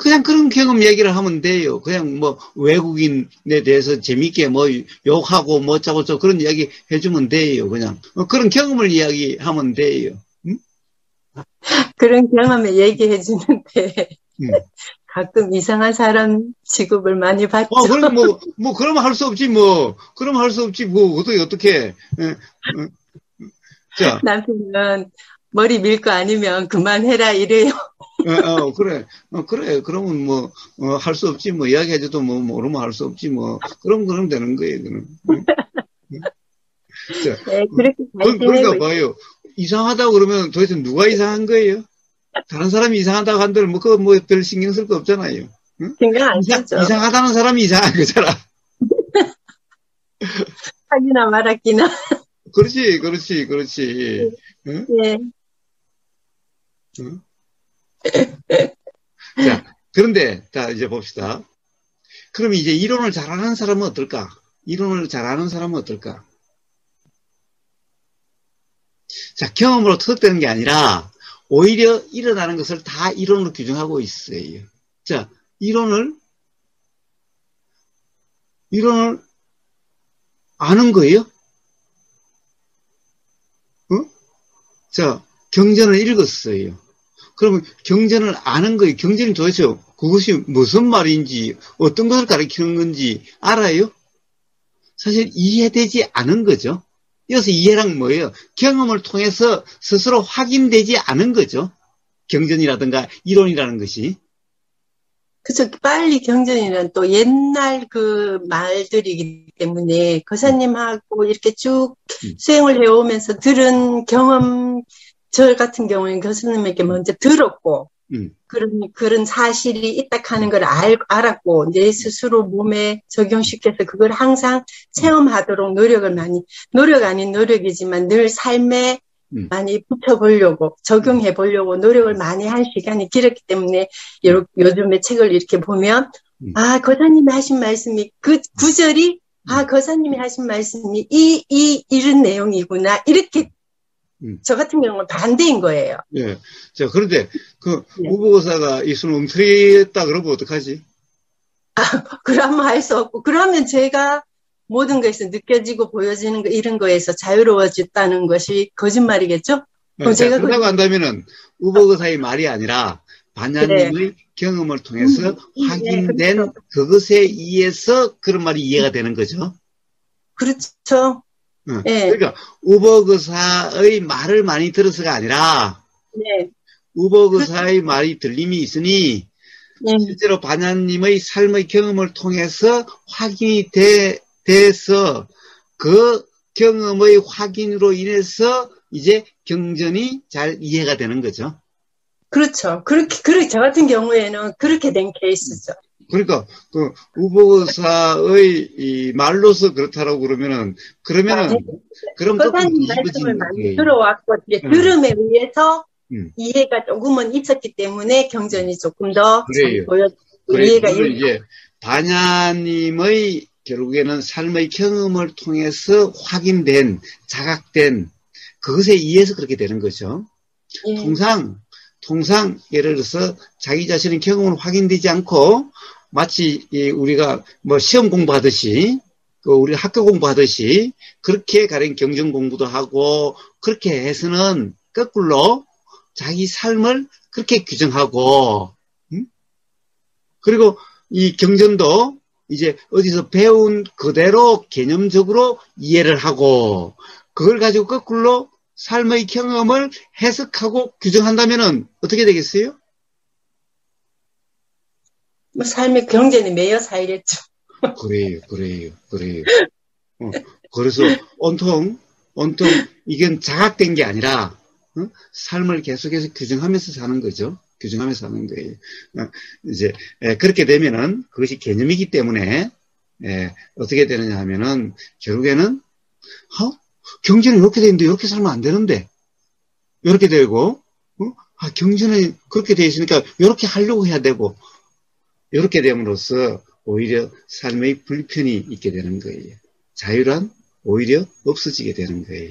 그냥 그런 경험 얘기를 하면 돼요. 그냥 뭐 외국인에 대해서 재밌게 뭐 욕하고 뭐 어쩌고 저쩌고 그런 이야기 해주면 돼요. 그냥 그런 경험을 이야기하면 돼요. 그런 경험을 얘기해 주는데 가끔 이상한 사람 취급을 많이 받죠. 그럼 그러면 할 수 없지 그러면 할 수 없지 어떻게 자. 남편은 머리 밀 거 아니면 그만해라 이래요. 그래. 그러면 할 수 없지 이야기해줘도 모르면 할 수 없지 그럼 되는 거예요. 자, 네, 그렇게 잘 그러니까 봐요. 이상하다고 그러면 도대체 누가 이상한 거예요? 다른 사람이 이상하다고 한들 별 신경 쓸 거 없잖아요. 응? 신경 안 쓰죠. 이상하다는 사람이 이상한 거잖아. 하기나 말았기나. 그렇지. 응? 네. 응? 자, 그런데, 자, 이제 봅시다. 그럼 이제 이론을 잘하는 사람은 어떨까? 이론을 잘하는 사람은 어떨까? 자, 경험으로 터득되는 게 아니라, 오히려 일어나는 것을 다 이론으로 규정하고 있어요. 자, 이론을 아는 거예요? 자, 경전을 읽었어요. 그러면 경전을 아는 거예요. 경전이 도대체 그것이 무슨 말인지, 어떤 것을 가리키는 건지 알아요? 사실 이해되지 않은 거죠. 여기서 이해란 뭐예요? 경험을 통해서 스스로 확인되지 않은 거죠. 경전이라든가 이론이라는 것이. 그쵸. 빨리 경전이란 또 옛날 그 말들이기 때문에 거사님하고 이렇게 쭉 수행을 해오면서 들은 경험, 저 같은 경우는 교수님에게 먼저 들었고, 그런 사실이 있다 하는 걸 알았고, 내 스스로 몸에 적용시켜서 그걸 항상 체험하도록 노력 아닌 노력이지만 늘 삶에 많이 붙여보려고, 적용해보려고 노력을 많이 한 시간이 길었기 때문에, 요즘에 책을 이렇게 보면, 아, 거사님이 하신 말씀이, 그 구절이, 아, 거사님이 하신 말씀이 이런 내용이구나. 이렇게, 저 같은 경우는 반대인 거예요. 예. 자, 그런데, 우보고사가 이 수는 엉터리였다 그러면 어떡하지? 그러면 할 수 없고, 그러면 제가 모든 것에서 느껴지고 보여지는 거, 이런 거에서 자유로워졌다는 것이 거짓말이겠죠? 그럼 제가 그렇다고 한다면은, 우보고사의 말이 아니라, 반야님의 경험을 통해서 확인된 그렇죠. 그것에 의해서 그런 말이 이해가 되는 거죠. 그렇죠. 그러니까 우보거사의 말을 많이 들어서가 아니라 우보거사의 말이 들림이 있으니 실제로 반야님의 삶의 경험을 통해서 확인이 돼서 그 경험의 확인으로 인해서 이제 경전이 잘 이해가 되는 거죠. 그렇죠. 그렇게 저 같은 경우에는 그렇게 된 케이스죠. 그러니까 그 우보사의 이 말로서 그렇다라고 그러면 그럼 거사님 말씀을 많이 들어왔고 들음에 의해서 이해가 조금은 있었기 때문에 경전이 조금 더 이해가 이제 반야님의 결국에는 삶의 경험을 통해서 확인된 자각된 그것에 의해서 그렇게 되는 거죠. 통상 예를 들어서 자기 자신의 경험을 확인되지 않고 마치 우리가 뭐 시험 공부하듯이 우리 학교 공부하듯이 그렇게 가령 경전 공부도 하고 그렇게 해서는 거꾸로 자기 삶을 그렇게 규정하고 그리고 이 경전도 이제 어디서 배운 그대로 개념적으로 이해를 하고 그걸 가지고 거꾸로 삶의 경험을 해석하고 규정한다면은 어떻게 되겠어요? 뭐 삶의 경전에 매여 살겠죠. 그래요. 그래서 온통 이건 자각된 게 아니라 삶을 계속해서 규정하면서 사는 거죠. 규정하면서 사는 거예요. 이제 그렇게 되면은 그것이 개념이기 때문에 어떻게 되느냐 하면은 결국에는 경전이 이렇게 되는데 이렇게 살면 안 되는데 이렇게 되고 경전이 그렇게 돼 있으니까 이렇게 하려고 해야 되고 이렇게 됨으로써 오히려 삶의 불편이 있게 되는 거예요. 자유란 오히려 없어지게 되는 거예요.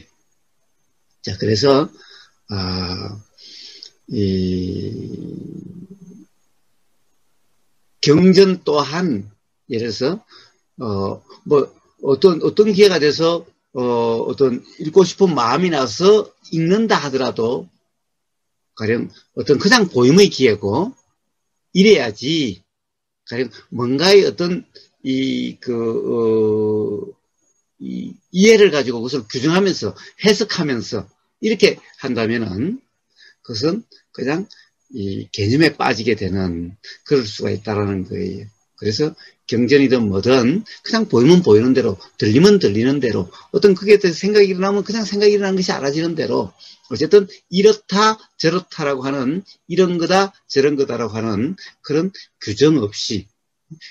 자, 그래서 이 경전 또한 예를 들어서 뭐 어떤 기회가 돼서 어떤 읽고 싶은 마음이 나서 읽는다 하더라도 가령 어떤 그냥 보임의 기회고 이래야지 가령 뭔가의 어떤 이해를 가지고 그것을 규정하면서 해석하면서 이렇게 한다면은 그것은 그냥 이 개념에 빠지게 되는 그럴 수가 있다라는 거예요. 그래서 경전이든 뭐든 그냥 보이면 보이는 대로 들리면 들리는 대로 어떤 그게 생각이 일어나면 그냥 생각이 일어나는 것이 알아지는 대로 어쨌든 이렇다 저렇다라고 하는 이런 거다 저런 거다라고 하는 그런 규정 없이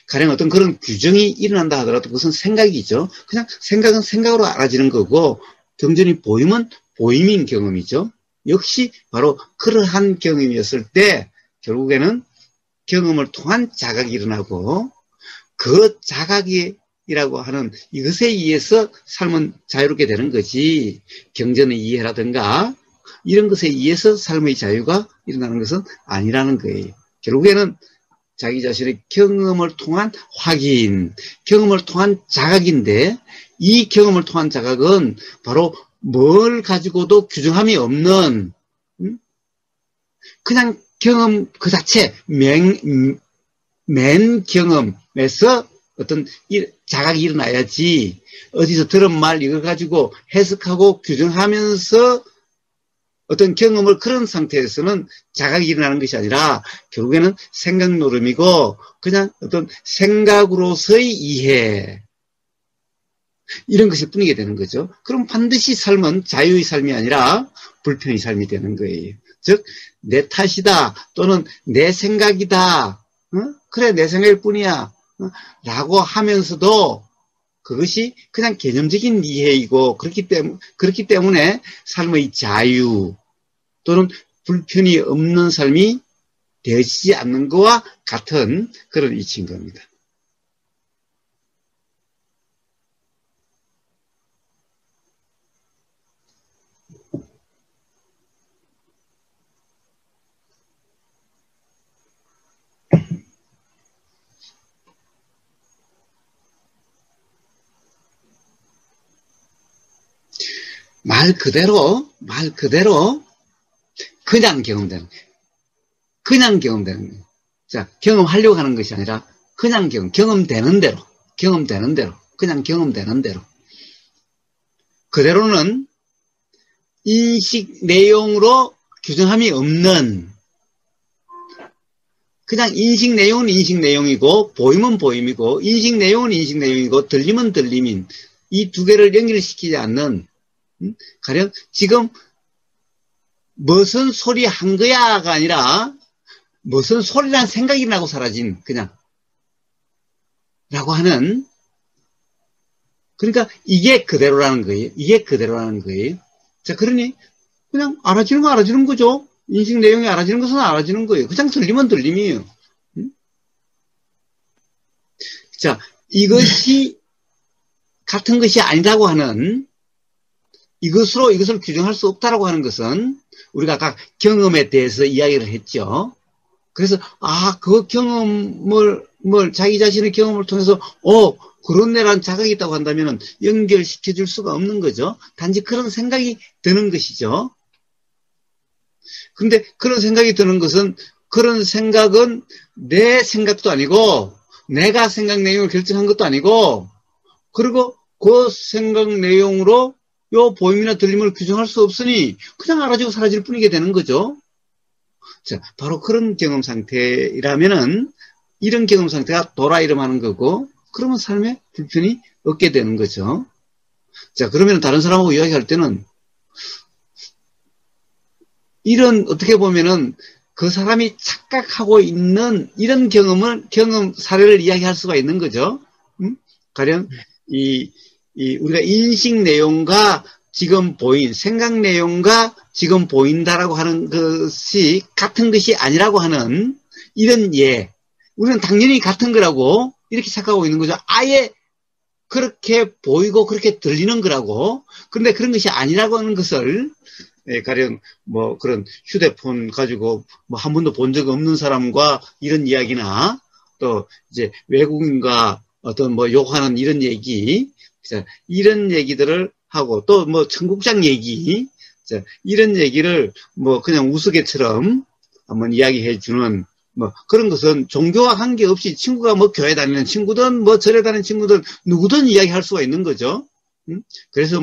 가령 어떤 그런 규정이 일어난다 하더라도 그것은 생각이죠. 그냥 생각은 생각으로 알아지는 거고 경전이 보이면 보임인 경험이죠. 역시 바로 그러한 경험이었을 때 결국에는 경험을 통한 자각이 일어나고 그 자각이라고 하는 이것에 의해서 삶은 자유롭게 되는 거지 경전의 이해라든가 이런 것에 의해서 삶의 자유가 일어나는 것은 아니라는 거예요. 결국에는 자기 자신의 경험을 통한 확인, 경험을 통한 자각인데 이 경험을 통한 자각은 바로 뭘 가지고도 규정함이 없는 그냥 경험 그 자체 맨 경험에서 어떤 자각이 일어나야지 어디서 들은 말 이걸 가지고 해석하고 규정하면서 어떤 경험을 그런 상태에서는 자각이 일어나는 것이 아니라 결국에는 생각 노름이고 그냥 어떤 생각으로서의 이해 이런 것일 뿐이게 되는 거죠. 그럼 반드시 삶은 자유의 삶이 아니라 불편의 삶이 되는 거예요. 즉 내 탓이다 또는 내 생각이다 그래 내 생각일 뿐이야 라고 하면서도 그것이 그냥 개념적인 이해이고 그렇기 때문에 삶의 자유 또는 불편이 없는 삶이 되지 않는 것과 같은 그런 이치인 겁니다. 말 그대로 그냥 경험되는 거예요. 그냥 경험되는 거예요. 자, 경험하려고 하는 것이 아니라 그냥 경험되는 대로, 그냥 경험되는 대로. 그대로는 인식 내용으로 규정함이 없는 그냥 인식 내용은 인식 내용이고 보임은 보임이고 인식 내용은 인식 내용이고 들림은 들림인 이 두 개를 연결시키지 않는 가령 지금 무슨 소리 한 거야가 아니라 무슨 소리란 생각이 나고 사라진 그냥 라고 하는 그러니까 이게 그대로라는 거예요. 자 그러니 그냥 알아지는 거 알아지는 거죠. 인식 내용이 알아지는 것은 알아지는 거예요. 그냥 들리면 들림이에요. 자 이것이 같은 것이 아니라고 하는 이것을 규정할 수 없다라고 하는 것은 우리가 아까 경험에 대해서 이야기를 했죠. 그래서 그 경험을 자기 자신의 경험을 통해서 그렇네라는 자각이 있다고 한다면 연결시켜 줄 수가 없는 거죠. 단지 그런 생각이 드는 것이죠. 그런데 그런 생각이 드는 것은 그런 생각은 내 생각도 아니고 내가 생각 내용을 결정한 것도 아니고 그리고 그 생각 내용으로 요 보임이나 들림을 규정할 수 없으니 그냥 알아지고 사라질 뿐이게 되는 거죠. 자, 바로 그런 경험 상태라면은 이런 경험 상태가 도라이름하는 거고 그러면 삶에 불편이 없게 되는 거죠. 자, 그러면 다른 사람하고 이야기할 때는 이런 어떻게 보면은 그 사람이 착각하고 있는 이런 경험 사례를 이야기할 수가 있는 거죠. 가령 우리가 인식 내용과 지금 생각 내용과 지금 보인다라고 하는 것이 같은 것이 아니라고 하는 이런 우리는 당연히 같은 거라고 이렇게 착각하고 있는 거죠. 아예 그렇게 보이고 그렇게 들리는 거라고. 그런데 그런 것이 아니라고 하는 것을 가령 그런 휴대폰 가지고 한 번도 본 적 없는 사람과 이런 이야기나 또 이제 외국인과 어떤 욕하는 이런 얘기, 이런 얘기들을 하고 또 청국장 얘기, 이런 얘기를 그냥 우스개처럼 한번 이야기해 주는 그런 것은 종교와 관계없이 친구가 교회 다니는 친구든 절에 다니는 친구든 누구든 이야기할 수가 있는 거죠. 그래서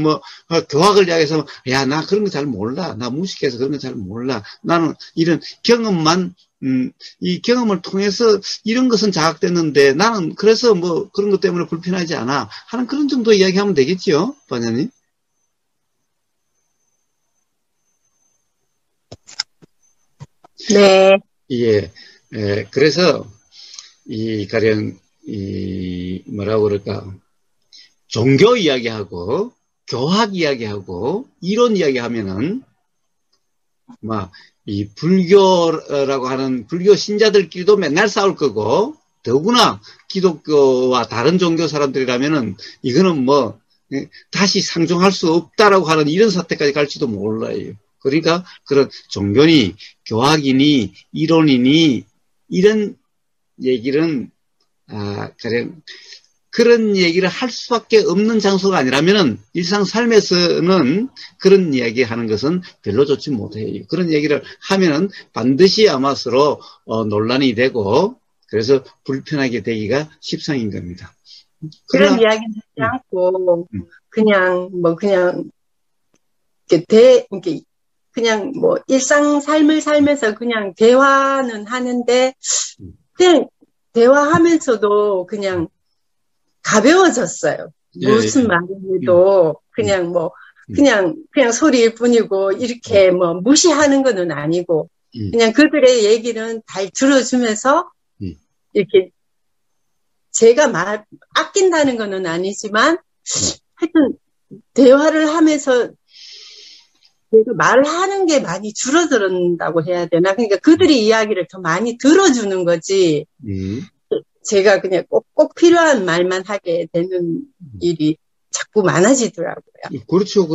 교학을 이야기해서 야, 나 그런 거 잘 몰라. 나 무식해서 그런 거 잘 몰라. 나는 이런 경험만 이 경험을 통해서 이런 것은 자각됐는데 나는 그래서 그런 것 때문에 불편하지 않아 하는 그런 정도 이야기하면 되겠죠, 반장님? 네. 예. 그래서 가령 뭐라고 그럴까? 종교 이야기하고 교학 이야기하고 이론 이야기하면은 이 불교라고 하는 불교 신자들끼리도 맨날 싸울 거고, 더구나 기독교와 다른 종교 사람들이라면은 이거는 다시 상종할 수 없다라고 하는 이런 사태까지 갈지도 몰라요. 그러니까 그런 종교니, 교학이니, 이론이니, 이런 얘기는, 그런 얘기를 할 수밖에 없는 장소가 아니라면은 일상 삶에서는 그런 이야기 하는 것은 별로 좋지 못해요. 그런 얘기를 하면은 반드시 아마 서로 논란이 되고 그래서 불편하게 되기가 십상인 겁니다. 그런 이야기는 하지 않고 그냥 이렇게 그냥 일상 삶을 살면서 그냥 대화는 하는데 그냥 대화하면서도 그냥 가벼워졌어요. 무슨 말을 해도 그냥 그냥 소리일 뿐이고 이렇게 무시하는 거는 아니고 그냥 그들의 얘기는 잘 들어주면서 이렇게 제가 아낀다는 거는 아니지만 하여튼 대화를 하면서 제가 말을 하는 게 많이 줄어든다고 해야 되나? 그러니까 그들이 이야기를 더 많이 들어주는 거지. 제가 그냥 꼭 필요한 말만 하게 되는 일이 자꾸 많아지더라고요. 그렇죠.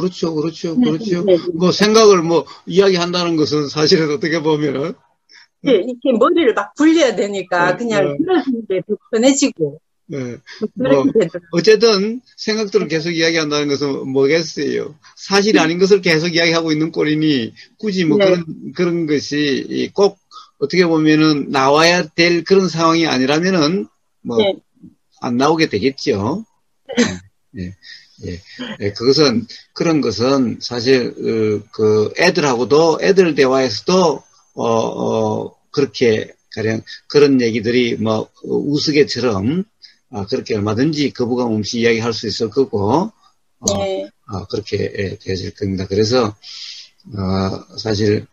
네. 생각을 이야기한다는 것은 사실은 어떻게 보면은. 네, 이렇게 머리를 막 굴려야 되니까 그냥 들어주는 게 더 편해지고. 네. 어쨌든 생각들을 계속 이야기한다는 것은 뭐겠어요. 사실이 아닌 것을 계속 이야기하고 있는 꼴이니 굳이 그런 것이 꼭 어떻게 보면은 나와야 될 그런 상황이 아니라면은 안 나오게 되겠죠. 그런 것은 사실 애들 대화에서도 그렇게 가령 그런 얘기들이 우스개처럼 그렇게 얼마든지 거부감 없이 이야기할 수 있을 거고 그렇게 되어질 겁니다. 그래서 사실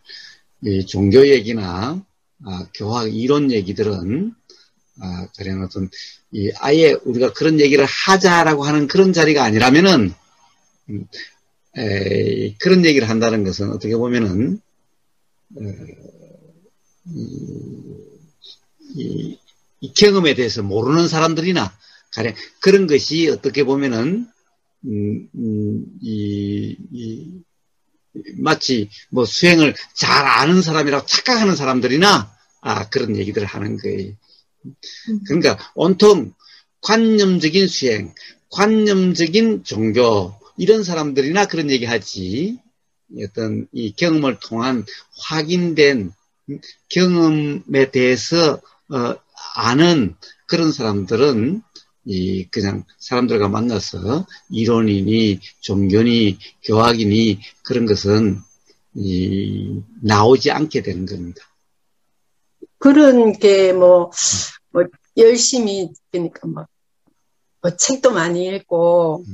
이 종교 얘기나 교학 이론 얘기들은 가령 어떤 아예 우리가 그런 얘기를 하자라고 하는 그런 자리가 아니라면은 그런 얘기를 한다는 것은 어떻게 보면은 이 경험에 대해서 모르는 사람들이나 가령 그런 것이 어떻게 보면은 마치 수행을 잘 아는 사람이라고 착각하는 사람들이나 그런 얘기들을 하는 거예요. 그러니까 온통 관념적인 수행, 관념적인 종교 이런 사람들이나 그런 얘기하지 어떤 이 경험을 통한 확인된 경험에 대해서 아는 그런 사람들은 그냥 사람들과 만나서 이론이니 종교니 교학이니 그런 것은 나오지 않게 되는 겁니다. 그런 게 열심히 그러니까 책도 많이 읽고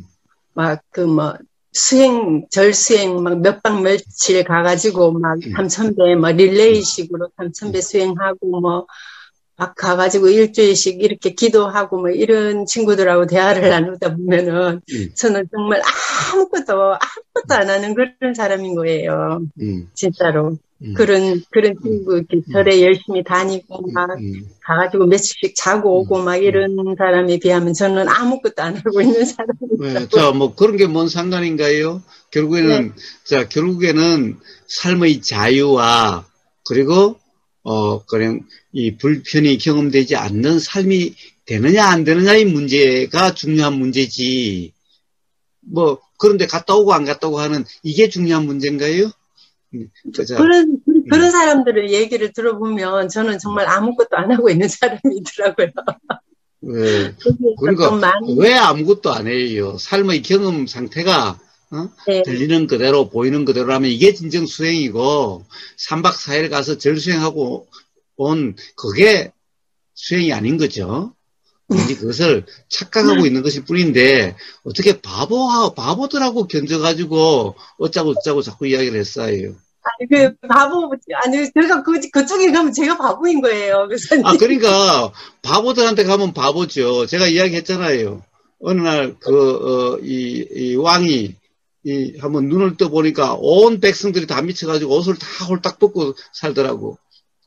절수행 몇 박 며칠 가가지고 3,000배 릴레이식으로 3,000배 수행하고 막 가가지고 일주일씩 이렇게 기도하고 이런 친구들하고 대화를 나누다 보면은 저는 정말 아무것도 안 하는 그런 사람인 거예요. 진짜로. 그런 친구, 절에 열심히 다니고, 가가지고 며칠씩 자고 오고, 이런 사람에 비하면 저는 아무것도 안 하고 있는 사람이에요. 자, 그런 게 뭔 상관인가요? 결국에는 삶의 자유와, 그리고, 그냥 이 불편이 경험되지 않는 삶이 되느냐, 안 되느냐의 문제가 중요한 문제지. 그런데 갔다 오고 안 갔다 오고 하는 이게 중요한 문제인가요? 그런 사람들의 얘기를 들어보면 저는 정말 아무것도 안 하고 있는 사람이더라고요. 그러니까 왜 아무것도 안 해요? 삶의 경험 상태가 들리는 그대로 보이는 그대로라면 이게 진정 수행이고 3박 4일 가서 절수행하고 온 그게 수행이 아닌 거죠. 그것을 착각하고 있는 것일 뿐인데 어떻게 바보들하고 견져가지고 어쩌고 자꾸 이야기를 했어요. 제가 그쪽에 가면 제가 바보인 거예요. 그러니까 바보들한테 가면 바보죠. 제가 이야기했잖아요. 어느 날 이 왕이 한번 눈을 떠보니까 온 백성들이 다 미쳐가지고 옷을 다 홀딱 벗고 살더라고.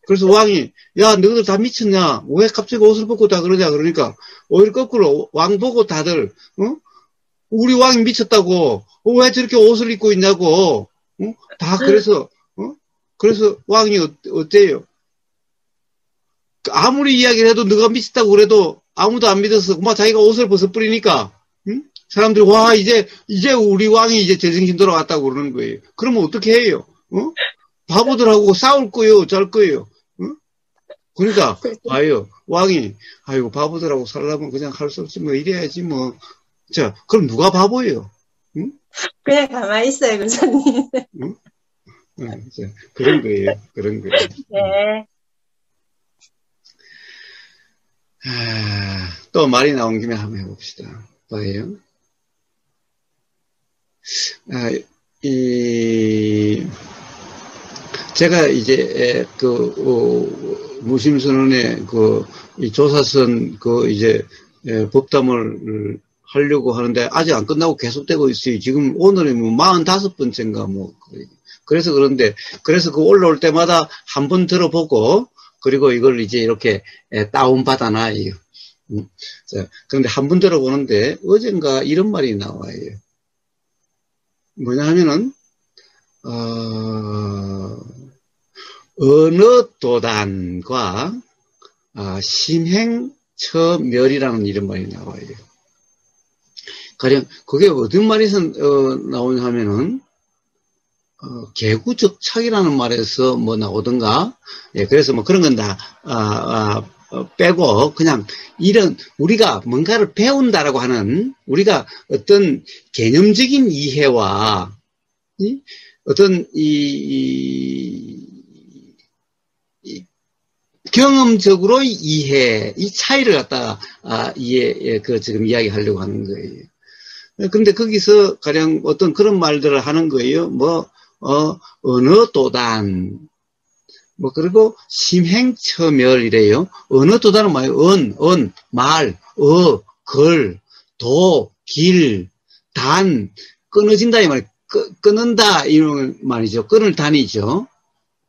그래서 왕이, 야, 너희들 다 미쳤냐? 왜 갑자기 옷을 벗고 다 그러냐? 그러니까, 오히려 거꾸로 왕 보고 다들, 우리 왕이 미쳤다고, 왜 저렇게 옷을 입고 있냐고, 다 그래서, 그래서 왕이 어때요? 아무리 이야기를 해도 너가 미쳤다고 그래도 아무도 안 믿어서, 자기가 옷을 벗어버리니까, 사람들이, 와, 이제 우리 왕이 이제 제정신 돌아왔다고 그러는 거예요. 그러면 어떻게 해요? 바보들하고 싸울 거예요? 잘 거예요? 그러니까, 왕이, 아이고, 바보들하고 살려면 그냥 할 수 없지, 이래야지, 자, 그럼 누가 바보예요? 응? 그냥 가만히 있어요, 교수님. 응? 자, 그런 거예요. 네. 또 말이 나온 김에 한번 해봅시다. 뭐예요? 제가 이제, 무심선언의 이 조사선, 법담을 하려고 하는데, 아직 안 끝나고 계속되고 있어요. 지금 오늘이 45번째인가, 그래서 그런데, 그래서 올라올 때마다 한번 들어보고, 그리고 이걸 이제 이렇게 다운받아놔요. 자, 그런데 한번 들어보는데, 어젠가 이런 말이 나와요. 뭐냐 하면은, 어느 도단과 심행처멸이라는 이런 말이 나와요. 가령 그게 어떤 말에서 나오냐 하면은 개구적착이라는 말에서 나오던가. 예, 그래서 그런 건 다 빼고 그냥 이런 우리가 뭔가를 배운다라고 하는 우리가 어떤 개념적인 이해와 어떤 경험적으로 이해, 이 차이를 갖다가, 지금 이야기하려고 하는 거예요. 근데 거기서 가령 어떤 그런 말들을 하는 거예요. 어느 도단, 그리고 심행처멸이래요. 어느 도단은 뭐예요? 말, 걸, 도, 길, 단, 끊어진다, 이 말, 끊는다, 이런 말이죠. 끊을 단이죠.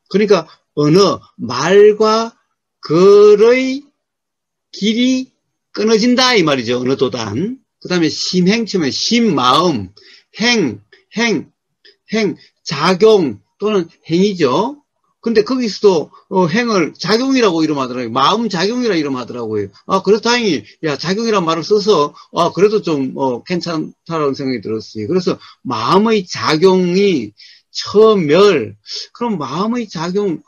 그러니까, 어느, 말과 걸의 길이 끊어진다, 이 말이죠. 어느 도단. 그 다음에 심행처면 심마음, 행, 작용 또는 행이죠. 근데 거기서도 행을 작용이라고 이름하더라고요. 마음 작용이라 이름하더라고요. 그래서 다행히 작용이라는 말을 써서 그래도 좀 괜찮다라는 생각이 들었어요. 그래서 마음의 작용이 처멸. 그럼 마음의 작용의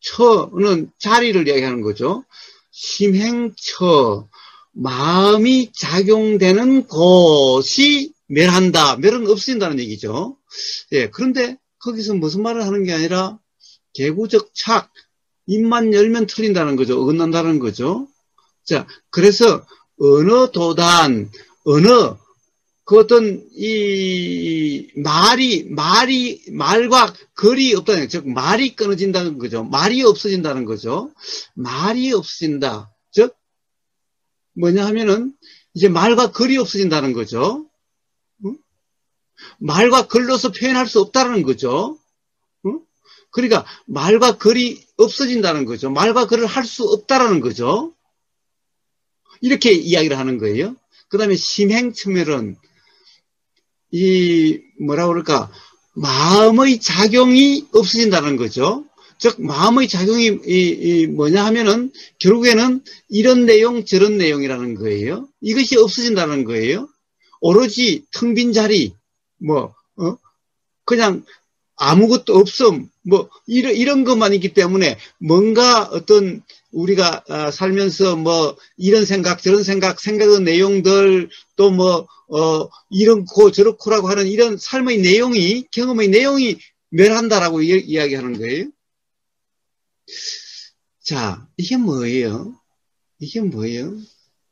처는 자리를 이야기하는 거죠. 심행처. 마음이 작용되는 곳이 멸한다. 멸은 없어진다는 얘기죠. 예, 그런데 거기서 무슨 말을 하는 게 아니라 개구적 착, 입만 열면 틀린다는 거죠. 어긋난다는 거죠. 자, 그래서 어느 도단, 그 어떤 말과 거리 없다는 거죠. 즉 말이 끊어진다는 거죠. 말이 없어진다는 거죠. 말이 없어진다. 즉 뭐냐 하면은 이제 말과 글이 없어진다는 거죠. 말과 글로서 표현할 수 없다는 거죠. 그러니까 말과 글이 없어진다는 거죠. 말과 글을 할 수 없다라는 거죠. 이렇게 이야기를 하는 거예요. 그 다음에 심행처멸은 뭐라 그럴까, 마음의 작용이 없어진다는 거죠. 즉 마음의 작용이 뭐냐 하면은 결국에는 이런 내용 저런 내용이라는 거예요. 이것이 없어진다는 거예요. 오로지 텅 빈 자리, 그냥 아무것도 없음, 이런 것만 있기 때문에 뭔가 어떤 우리가 살면서 이런 생각 저런 생각의 내용들 또 이렇고 저렇고라고 하는 이런 삶의 내용이, 경험의 내용이 멸한다라고 이야기하는 거예요. 자, 이게 뭐예요?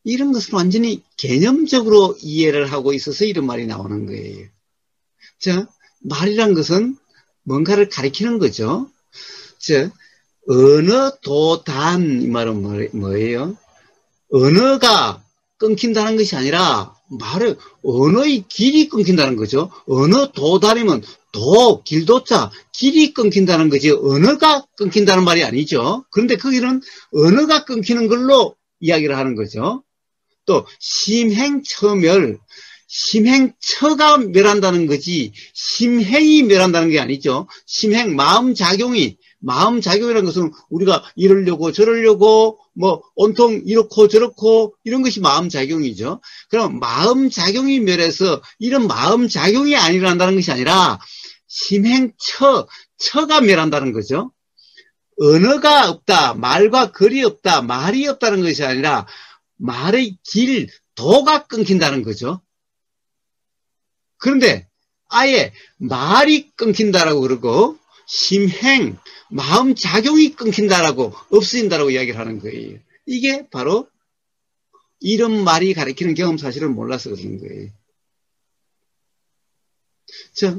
이런 것을 완전히 개념적으로 이해를 하고 있어서 이런 말이 나오는 거예요. 자, 말이란 것은 뭔가를 가리키는 거죠. 자, 언어 도단, 이 말은 뭐예요? 언어가 끊긴다는 것이 아니라 말을, 언어의 길이 끊긴다는 거죠. 언어 도단이면 길도자, 길이 끊긴다는 거지, 언어가 끊긴다는 말이 아니죠. 그런데 거기는 언어가 끊기는 걸로 이야기를 하는 거죠. 또, 심행처가 멸한다는 거지, 심행이 멸한다는 게 아니죠. 마음작용이라는 것은 우리가 이러려고 저러려고 온통 이렇고 저렇고 이런 것이 마음작용이죠. 그럼 마음작용이 멸해서 이런 마음작용이 안 일어난다는 것이 아니라 처가 멸한다는 거죠. 언어가 없다, 말과 글이 없다, 말이 없다는 것이 아니라 말의 도가 끊긴다는 거죠. 그런데 아예 말이 끊긴다라고 그러고 마음작용이 끊긴다라고 없어진다라고 이야기를 하는 거예요. 이게 바로 이런 말이 가리키는 경험 사실을 몰라서 그러는 거예요.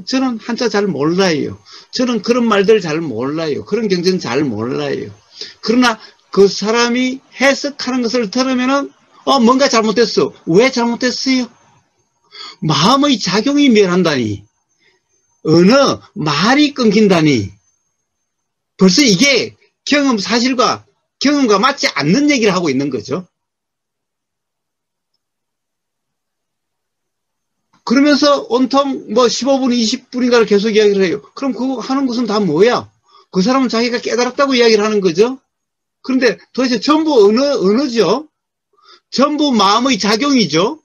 저는 한자 잘 몰라요. 저는 그런 말들 잘 몰라요. 그런 경전 잘 몰라요. 그러나 그 사람이 해석하는 것을 들으면은 뭔가 잘못됐어. 왜 잘못됐어요? 마음의 작용이 멸한다니, 말이 끊긴다니, 벌써 이게 경험과 맞지 않는 얘기를 하고 있는 거죠. 그러면서 온통 15분, 20분인가를 계속 이야기를 해요. 그럼 그거 하는 것은 다 뭐야? 그 사람은 자기가 깨달았다고 이야기를 하는 거죠. 그런데 도대체 전부 언어죠. 전부 마음의 작용이죠.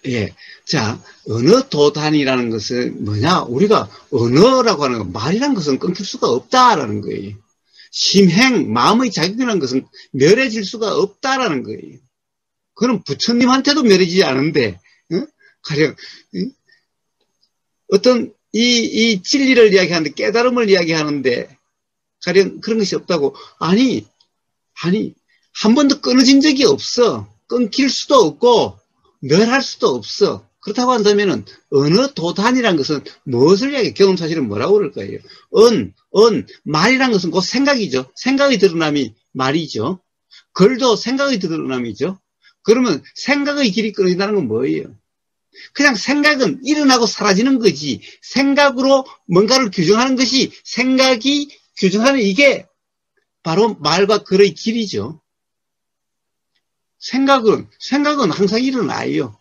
예. 자, 언어 도단이라는 것은 뭐냐? 우리가 언어라고 하는 거, 말이라는 것은 끊길 수가 없다라는 거예요. 마음의 작용이라는 것은 멸해질 수가 없다라는 거예요. 그건 부처님한테도 멸해지지 않은데, 가령, 어떤 이 진리를 이야기하는데, 깨달음을 이야기하는데, 가령 그런 것이 없다고. 아니, 한 번도 끊어진 적이 없어. 끊길 수도 없고, 멸할 수도 없어. 그렇다고 한다면은, 언어 도단이라는 것은 무엇을 이야기해? 경험 사실은 뭐라고 그럴까요? 말이라는 것은 곧 생각이죠. 생각의 드러남이 말이죠. 글도 생각의 드러남이죠. 그러면 생각의 길이 끊어진다는 건 뭐예요? 그냥 생각은 일어나고 사라지는 거지. 생각으로 뭔가를 규정하는 것이 생각이 규정하는 이게 바로 말과 글의 길이죠. 생각은 항상 일어나요.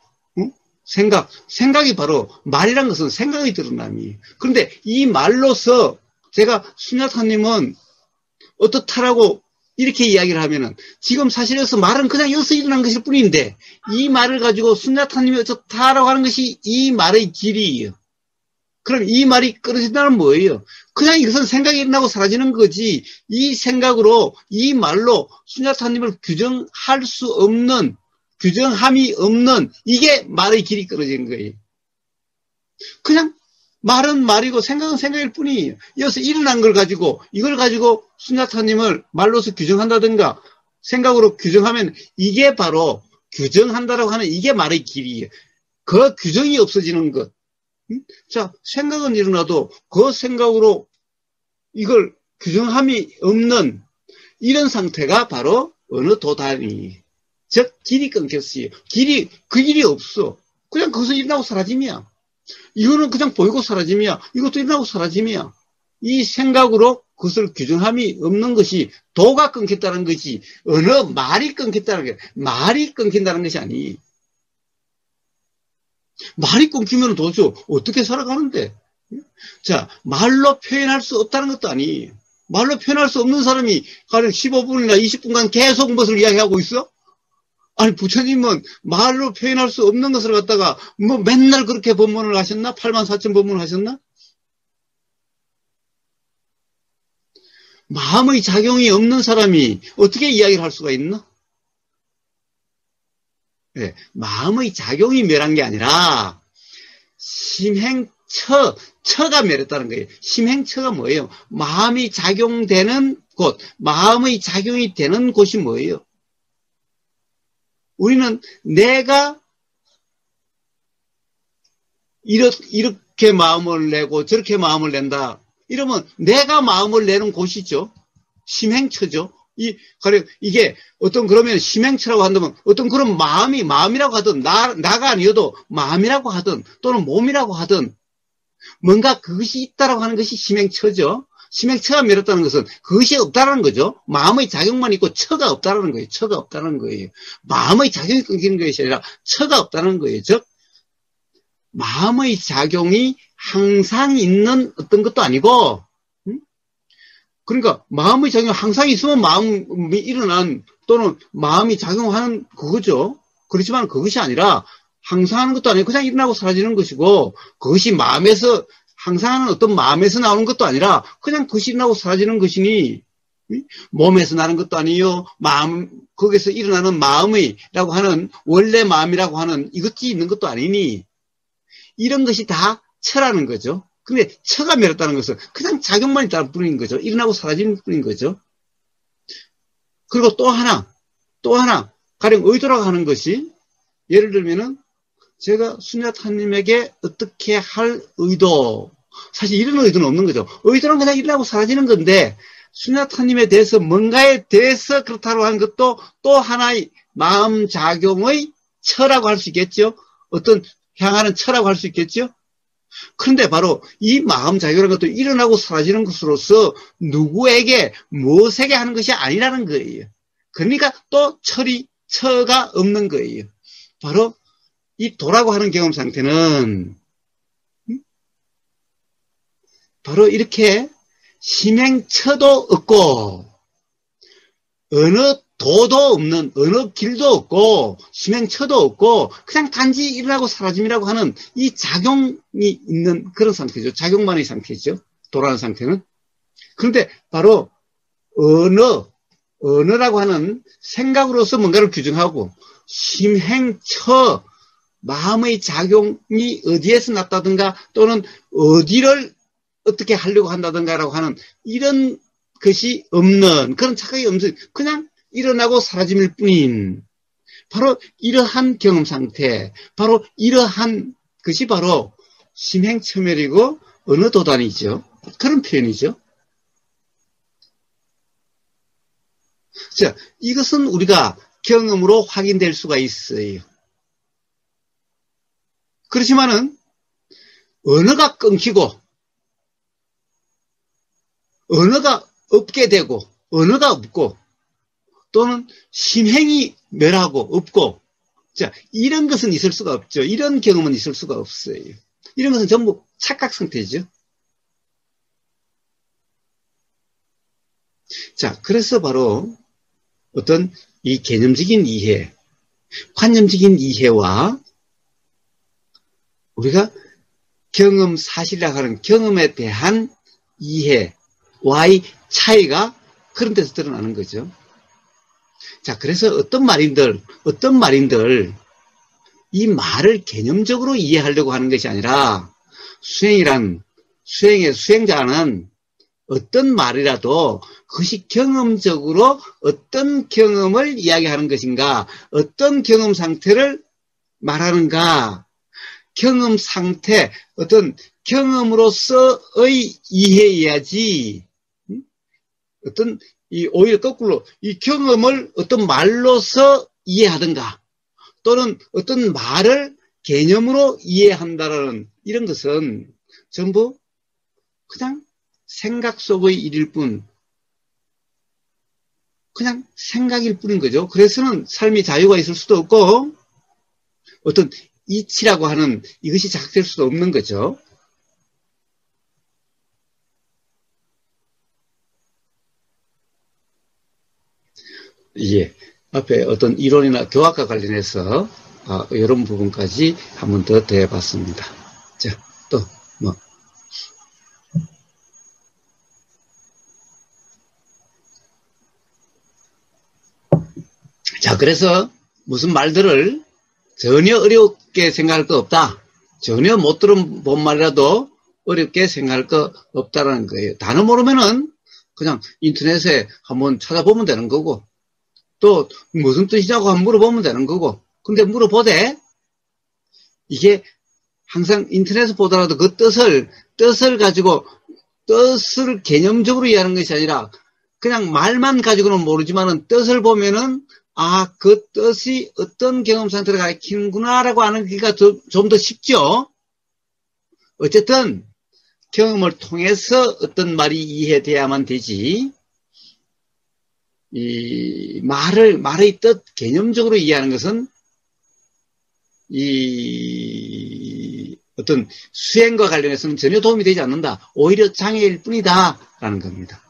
생각이 바로 말이란 것은 생각의 드러남이에요. 그런데 이 말로서 제가 수냐타님은 어떻다라고 이렇게 이야기를 하면은 지금 사실 여기서 말은 그냥 여기서 일어난 것일 뿐인데 이 말을 가지고 수냐타님이 어떻다라고 하는 것이 이 말의 길이에요. 그럼 이 말이 끊어진다는 뭐예요? 그냥 이것은 생각이 일어나고 사라지는 거지. 이 생각으로 이 말로 수냐타님을 규정함이 없는 이게 말의 길이 끊어진 거예요. 그냥 말은 말이고 생각은 생각일 뿐이에요. 여기서 일어난 걸 가지고 이걸 가지고 수냐타님을 말로서 규정한다든가 생각으로 규정하면 이게 바로 규정한다라고 하는 이게 말의 길이에요. 그 규정이 없어지는 것. 자, 생각은 일어나도 그 생각으로 이걸 규정함이 없는 이런 상태가 바로 어느 도단이에요. 즉 길이 끊겼어요. 그 길이 없어. 그냥 거기서 일어나고 사라짐이야. 이거는 그냥 보이고 사라짐이야. 이것도 일어나고 사라짐이야. 이 생각으로 그것을 규정함이 없는 것이 도가 끊겼다는 것이 어느 말이 끊겼다는 게 말이 끊긴다는 것이 아니. 말이 끊기면 도대체 어떻게 살아가는데? 자, 말로 표현할 수 없다는 것도 아니. 말로 표현할 수 없는 사람이 가령 15분이나 20분간 계속 무엇을 이야기하고 있어? 아니, 부처님은 말로 표현할 수 없는 것을 갖다가 맨날 그렇게 법문을 하셨나? 84,000 법문을 하셨나? 마음의 작용이 없는 사람이 어떻게 이야기를 할 수가 있나? 네, 마음의 작용이 멸한 게 아니라 심행처가 멸했다는 거예요. 심행처가 뭐예요? 마음이 작용되는 곳, 마음의 작용이 되는 곳이 뭐예요? 우리는 내가 이렇게 마음을 내고 저렇게 마음을 낸다. 이러면 내가 마음을 내는 곳이죠. 심행처죠. 가령 이게 어떤 그러면 심행처라고 한다면 어떤 그런 마음이라고 하든 나가 아니어도 마음이라고 하든 또는 몸이라고 하든 뭔가 그것이 있다라고 하는 것이 심행처죠. 심행처가 멸했다는 것은 그것이 없다라는 거죠. 마음의 작용만 있고 처가 없다라는 거예요. 처가 없다는 거예요. 마음의 작용이 끊기는 것이 아니라 처가 없다는 거예요. 즉 마음의 작용이 항상 있는 어떤 것도 아니고, 그러니까 마음의 작용이 항상 있으면 마음이 일어난 또는 마음이 작용하는 그거죠. 그렇지만 그것이 아니라 항상 하는 것도 아니고 그냥 일어나고 사라지는 것이고, 그것이 마음에서 항상 하는 어떤 마음에서 나오는 것도 아니라 그냥 그것이 일어나고 사라지는 것이니, 몸에서 나는 것도 아니요, 거기서 일어나는 마음이라고 하는 원래 마음이라고 하는 이것이 있는 것도 아니니, 이런 것이 다 처라는 거죠. 근데 처가 멸했다는 것은 그냥 작용만 있다는 뿐인 거죠. 일어나고 사라지는 뿐인 거죠. 그리고 또 하나, 가령 의도라고 하는 것이, 예를 들면은, 제가 수냐타님에게 어떻게 할 의도, 사실 이런 의도는 없는 거죠. 의도는 그냥 일어나고 사라지는 건데, 수냐타님에 대해서 뭔가에 대해서 그렇다고 하는 것도 또 하나의 마음작용의 처라고 할 수 있겠죠. 어떤 향하는 처라고 할 수 있겠죠. 그런데 바로 이 마음작용이라는 것도 일어나고 사라지는 것으로서 누구에게 무엇에게 하는 것이 아니라는 거예요. 그러니까 또 처가 없는 거예요. 바로 이 도라고 하는 경험 상태는 바로 이렇게 심행처도 없고 어느 도도 없는, 어느 길도 없고 심행처도 없고 그냥 단지 일어나고 사라짐이라고 하는 이 작용이 있는 그런 상태죠. 작용만의 상태죠. 도라는 상태는. 그런데 바로 언어라고 하는 생각으로서 뭔가를 규정하고 심행처, 마음의 작용이 어디에서 났다든가 또는 어디를 어떻게 하려고 한다든가라고 하는 이런 것이 없는, 그런 착각이 없는, 그냥 일어나고 사라짐일 뿐인 바로 이러한 경험 상태, 바로 이러한 것이 바로 심행처멸이고 어느 도단이죠. 그런 표현이죠. 자, 이것은 우리가 경험으로 확인될 수가 있어요. 그렇지만은 언어가 끊기고 언어가 없게 되고 언어가 없고 또는 심행이 멸하고 없고, 자, 이런 것은 있을 수가 없죠. 이런 경험은 있을 수가 없어요. 이런 것은 전부 착각 상태죠. 자, 그래서 바로 어떤 이 개념적인 이해, 관념적인 이해와 우리가 경험 사실이라고 하는 경험에 대한 이해와의 차이가 그런 데서 드러나는 거죠. 자, 그래서 어떤 말인들 이 말을 개념적으로 이해하려고 하는 것이 아니라 수행자는 어떤 말이라도 그것이 경험적으로 어떤 경험을 이야기하는 것인가, 어떤 경험 상태를 말하는가, 경험 상태, 어떤 경험으로서의 이해해야지, 어떤 오히려 거꾸로 이 경험을 어떤 말로서 이해하든가 또는 어떤 말을 개념으로 이해한다라는 이런 것은 전부 그냥 생각 속의 일일 뿐, 그냥 생각일 뿐인 거죠. 그래서는 삶의 자유가 있을 수도 없고 어떤 이치라고 하는 이것이 작될 수도 없는 거죠. 예, 앞에 어떤 이론이나 교학과 관련해서 이런 부분까지 한 번 더 대해봤습니다. 자, 또 뭐. 자, 그래서 무슨 말들을 전혀 어렵게 생각할 거 없다. 전혀 못 들어본 말이라도 어렵게 생각할 거 없다라는 거예요. 단어 모르면은 그냥 인터넷에 한번 찾아보면 되는 거고, 또 무슨 뜻이냐고 한번 물어보면 되는 거고. 근데 물어보되 이게 항상 인터넷에서 보더라도 그 뜻을 가지고 뜻을 개념적으로 이해하는 것이 아니라 그냥 말만 가지고는 모르지만은 뜻을 보면은 아, 그 뜻이 어떤 경험 상태를 가리키는구나라고 하는 게가 좀 더 쉽죠. 어쨌든 경험을 통해서 어떤 말이 이해돼야만 되지. 이 말의 뜻 개념적으로 이해하는 것은 이 어떤 수행과 관련해서는 전혀 도움이 되지 않는다. 오히려 장애일 뿐이다라는 겁니다.